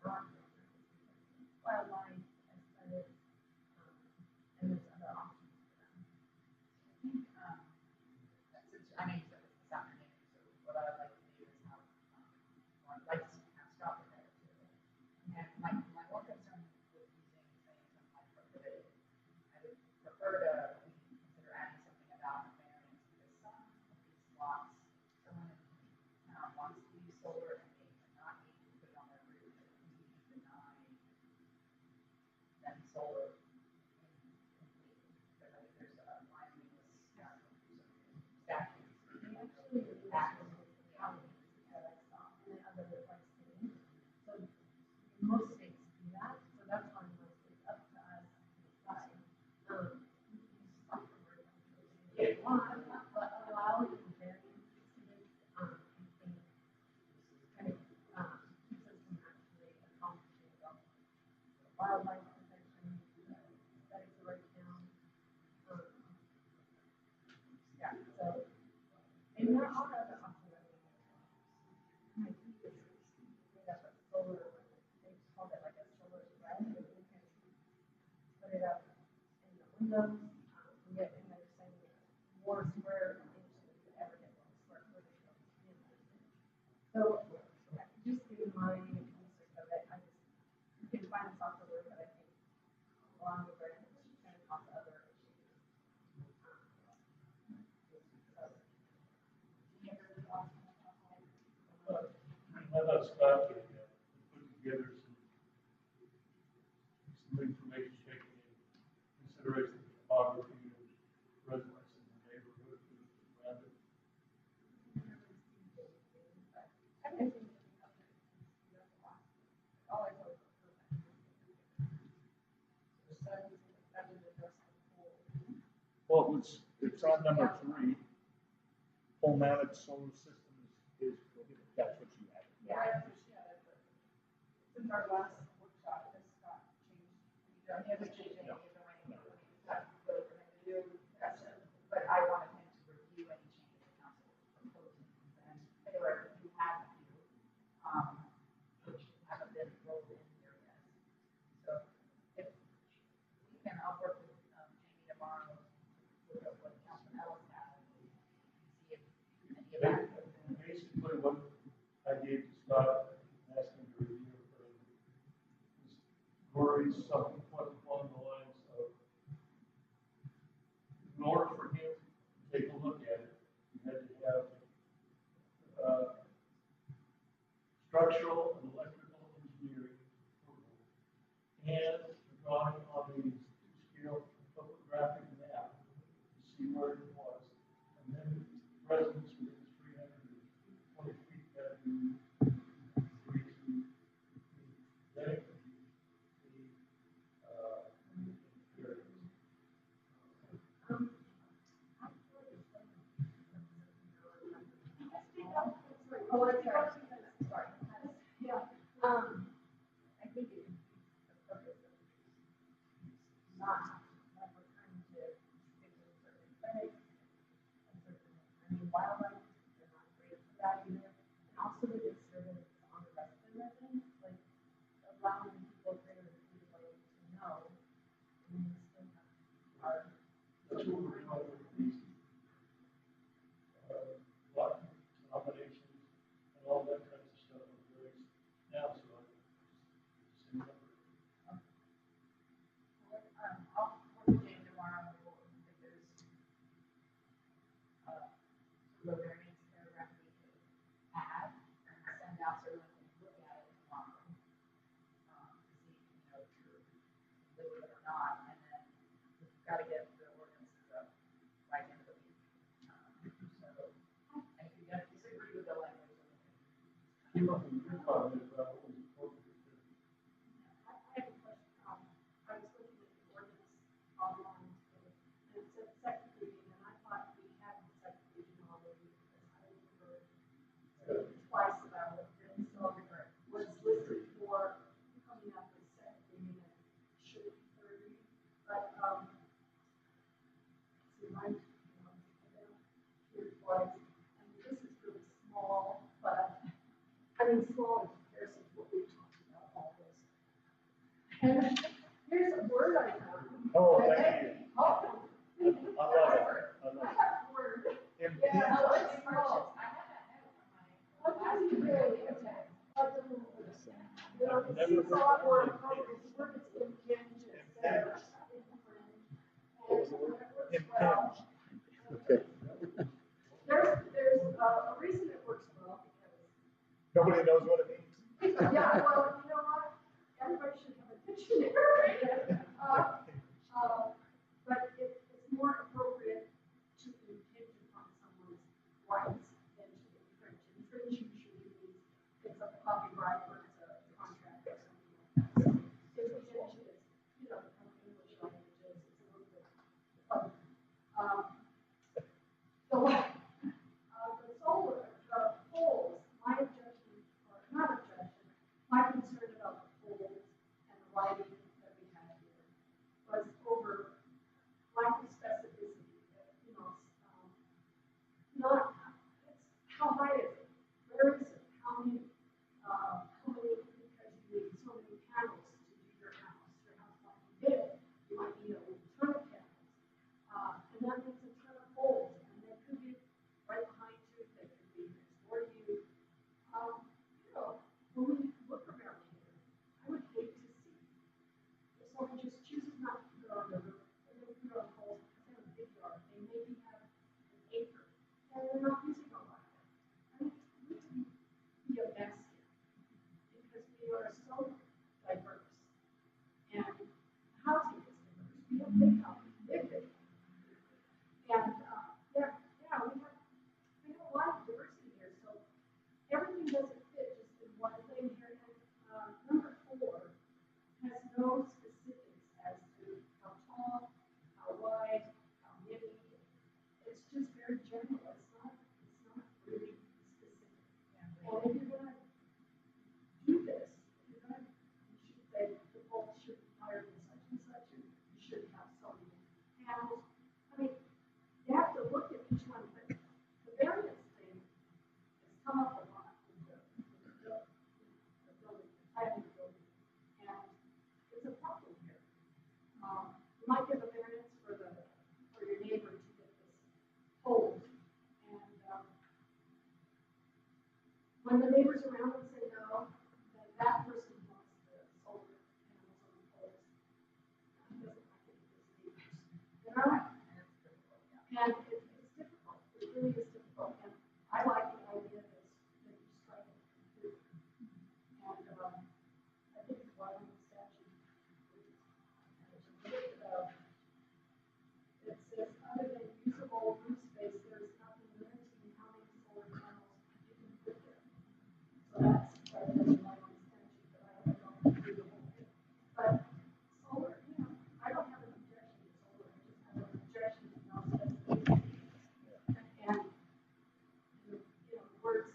F: not, wildlife, aesthetics, and there's other options for them.
A: I think, since I know you said this afternoon, so what I would like to do is have, or I'd like to have Scott prepare too. And my one concern with using saying something like prohibited, I would prefer to, we can consider adding something about a variance, because some of these lots, someone in town wants to use solar and they cannot able to put it on their roof, and we deny them solar completely, because I think there's a line in this, statutes.
F: They actually act as counties that I saw in other like cities. So most states do that, so that's why I'm like, it's up to us to decide. If you want, but allow the variance to this, I think kind of, keeps us from actually accomplishing the wildlife protection, aesthetics right now. Yeah, so, and there are other options. My key is made up of solar, they call it like a solar spread, and you can put it up in the windows, and get, and they're saying more square inches than ever get more square footage of the unit. So, just in my research of it, I just, you can find the software, but I think along with it, kind of cause other issues.
I: How about Scott getting that, put together some information taking in consideration of topography and residents in the neighborhood around it?
B: Well, it's on number 3. Pole mounted solar systems is prohibited. That's what you had.
A: Yeah, since our last workshop, this got changed. We haven't changed any of the language. That's what we're gonna do. But I wanted him to review any changes the council was proposing. And Taylor, you have a few, which haven't been rolled in here yet. So if we can, I'll work with Jamie tomorrow, look at what Councilman Ellis has, and see if any of that.
I: Basically, what I gave to Scott, asking to review for worries, something along the lines of, in order for him to take a look at it, you had to have structural and electrical engineering approval, and the drawing on the scale topographic map to see where it was, and then residents within 320 feet that you agree to. Then the
F: allowing people there to be able to know, and we still have our.
I: That's what we're doing with these, lot combinations and all that kinds of stuff we're doing now, so I just send it over.
A: I'll work with Jane tomorrow, if there's, sort of a variance paragraph we could add and send out so everyone can look at it tomorrow. To see, if you're live with it or not, and then we've got to get the ordinances up by the end of the week. So, and if you guys disagree with the language,
I: Came up with your comment about what was appropriate to.
F: I have a question. I was looking at the ordinance online today, and it said second reading, and I thought we had the second reading already, because I remember speaking twice about it, and so what's listed for coming up with second reading, and should it be third reading? But, see, mine, here twice, and this is really small, but, I mean, small in comparison to what we talked about, all this. And here's a word I found.
B: Oh, thank you.
F: Oh.
B: I love it. I love
F: I
B: it.
F: have a word.
B: Impinge.
F: Yeah,
A: oh,
F: it's
A: it's
F: small.
A: I had that note on my
F: What
A: last
F: do you
A: meeting.
F: really attach? What do you do? You know,
B: I've
F: it
B: never
F: seems a
B: heard
F: lot
B: that
F: more
B: word
F: appropriate. The word is impinge
B: Impinge.
F: instead of infringe.
B: What was the word?
F: And it works well.
C: Okay.
F: There's a reason it works well, because
B: Nobody knows what it means.
F: yeah, well, you know what? Everybody should have a dictionary. But it's more appropriate to impinge upon someone's rights than to infringe. Infringe usually means it's a copyright or it's a contract or something like that. Impinge is, you know, from English languages, it's a little bit funny. The solar, the poles, my objection, or not objection, my concern about the poles and the lighting that we have here was over lack of specificity, you know, not, it's, how high is it? Where is it? How many, because you need so many panels to do your house might be big, you might need a ton of panels. And that means a ton of poles, and they could be right behind you, they could be next door to you. You know, when we look around here, I would hate to see if someone just chooses not to put it on the roof, and they put it on poles, because they have a big yard, they maybe have an acre, and they're not using a lot of it. I mean, we can be a mess here, because we are so diverse, and housing is diverse, we have big houses, big. And, we have a lot of diversity here, so everything doesn't fit just in one thing here. And, number 4 has no specifics as to how tall, how wide, how many. It's just very general. It's not really specific. And if you're gonna do this, you should say the bolts should be higher than such and such, and you should have so many panels. I mean, you have to look at each one, but the variance thing has come up a lot with the building, the planning of the building, and it's a problem here. You might give a variance for your neighbor to get this pole, and when the neighbors around them say no, then that person wants the solar panels on the poles. He doesn't like it with his neighbors. You know? And it's difficult. It really is difficult. And I like the idea that you strike it completely. And I think it's why in the statute. It says, other than usable roof space, there is nothing limiting how many solar panels you can put there. So that's why there's a lot of statute, but I haven't gone through the whole thing. But solar, you know, I don't have an objection to solar. I just have an objection to no specificity. And, you know, words,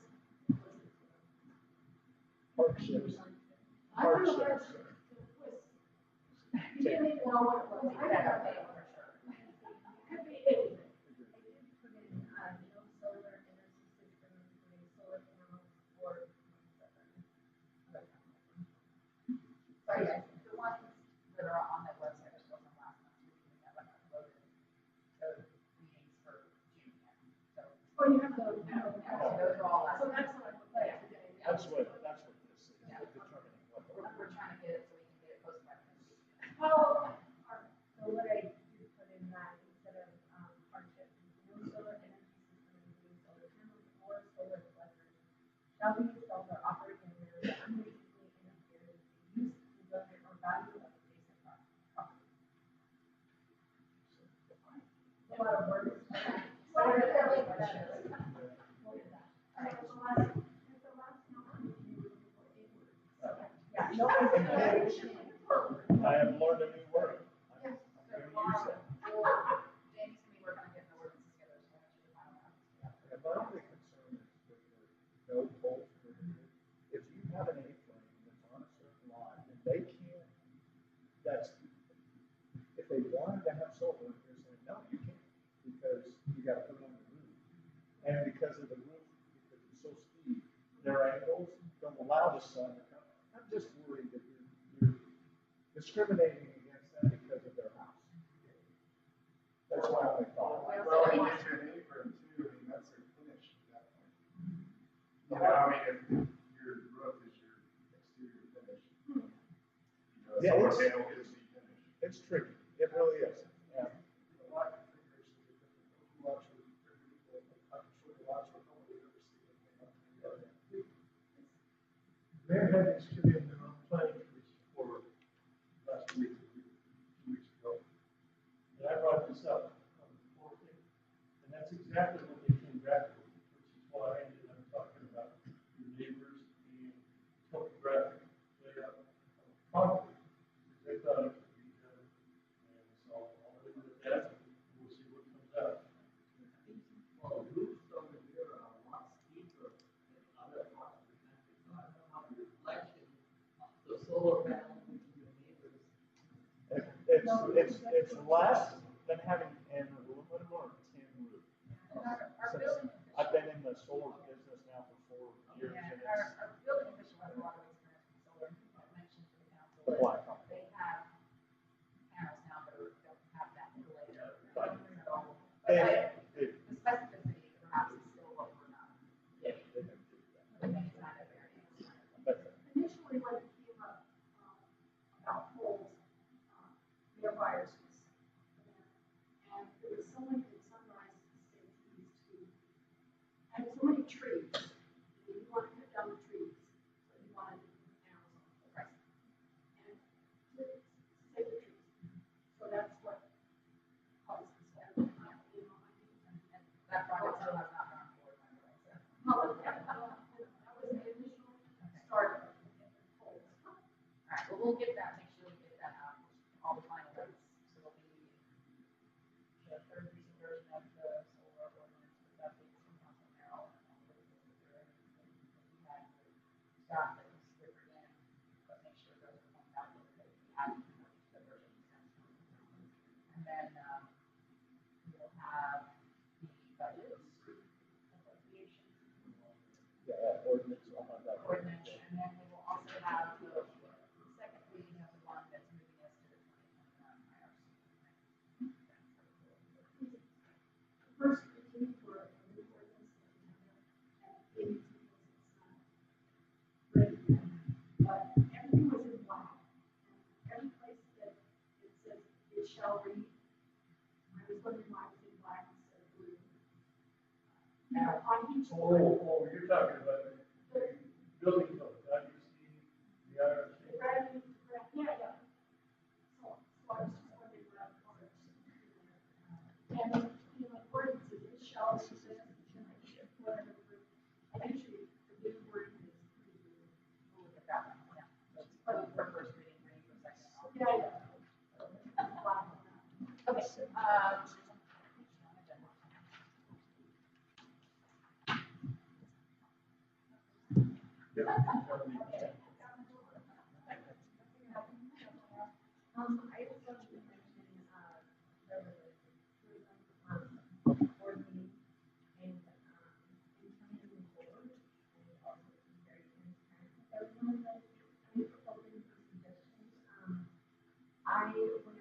B: Hardships.
F: I don't know what it's, you didn't even know what it was. I don't know. It could be anything.
A: No solar energy system, including solar panels or. yes, the ones that are on that website are still from last month, so we haven't uploaded those meetings for June yet. So,
F: Oh, you have those now.
A: yeah, so those are all last.
F: So that's what I'm looking at today.
B: That's what this is,
A: Yeah.
B: determining what.
A: We're trying to get it so we can get it posted by the end of the week.
F: Oh, all right. So what I do put in that instead of hardship, no solar energy system including solar panels or solar collectors shall be installed or operated in a manner that unreasonably interferes with the use, enjoyment, or value of adjacent property. A lot of words.
A: Well, we're really questions.
F: What is that?
A: All right.
F: It's the last number. Yeah, no.
B: I have learned a new word.
A: Yeah.
B: I'm
A: So
B: gonna use
A: tomorrow,
B: it.
A: Jamie's gonna be working on getting the ordinance together, so we'll make sure the final one is together.
B: And my only concern is with the no bolts permitted. If you have an A-frame that's on a certain lot, and they can't, that's, if they wanted to have solar, they're saying, no, you can't, because you gotta put it on the roof. And because of the roof, because it's so steep, their angles don't allow the sun to come. I'm just worried that you're discriminating against them because of their house. That's my only thought.
D: Well, when you get an apron too, I mean, that's their finish at that point. You know, I mean, if your roof is your exterior finish, you know,
B: Yeah,
D: solar
B: it's-
D: panel is the finish.
B: It's tricky. It really is. Yeah.
D: The lot configurations are different. Those lots are different. I can show you lots where nobody ever seen anything.
I: Mayor had this come in on planning commission for last week, 2 weeks ago. And I brought this up on the 14th, and that's exactly what they came back with, which is why I ended up talking about your neighbors and topographic layout of property. Because they thought it could be done, and so I'll leave it at that, we'll see what comes out.
E: Well, roofs over here are a lot steeper than other parts of the country, so I don't know how the reflection of the solar panel into your neighbors.
B: It's less than having an aluminum or tin roof.
A: And our
B: Since
A: building
B: I've
A: official,
B: been in the solar business now for 4 years,
A: yeah,
B: and
A: our building official has a lot of experience with solar. I mentioned to the council
B: The
A: that
B: black one.
A: they have panels now that don't have that delay.
B: Right.
A: So,
B: They-
A: but the specificity perhaps is still what we're not getting.
B: they have to do that.
A: With any kind of variance.
B: But
F: Initially, when it came up, about poles, their buyers was. And there was someone in Sunrise that said he used to, and so many trees, and you want to cut down the trees, so you wanted to put panels on the rest. And to save the trees. So that's what caused this. And, you know, I think,
A: And that project still has not gone forward, by the way, so.
F: that was the initial start of the poles.
A: All right, well, we'll get that, make sure we get that out, all the final notes, so it'll be the third recent version of the solar ordinance, with updates from Council Merrill, and all the business that they're in, that we had with Scott that was slipped in, but make sure those are pointed out, that they added to the version we sent. And then, we'll have the budgets, appropriations,
B: yeah, ordinance, I'll have that.
A: ordinance, and then we will also have the second reading of the one that's moving us to the 2021 IRC.
F: First, reading for a new ordinance that we have, and it needs because it's not ready yet. But everything was in black. And every place that it says it shall read, I was wondering why it was in black instead of blue. Now, on each one,
I: You're talking about the building code, obviously, the IRC.
F: the red, yeah. So I was just wondering where that was. And then, you know, ordinance is it shall be this, whatever. And usually the new word is pretty good.
A: We'll look at that one, yeah. So it's probably for first reading, reading for second.
F: Yeah.
A: Okay,
F: I was going to mention, the tourism, board meeting and, in coming to the board, and also be very transparent with everyone, but I'm open for suggestions. when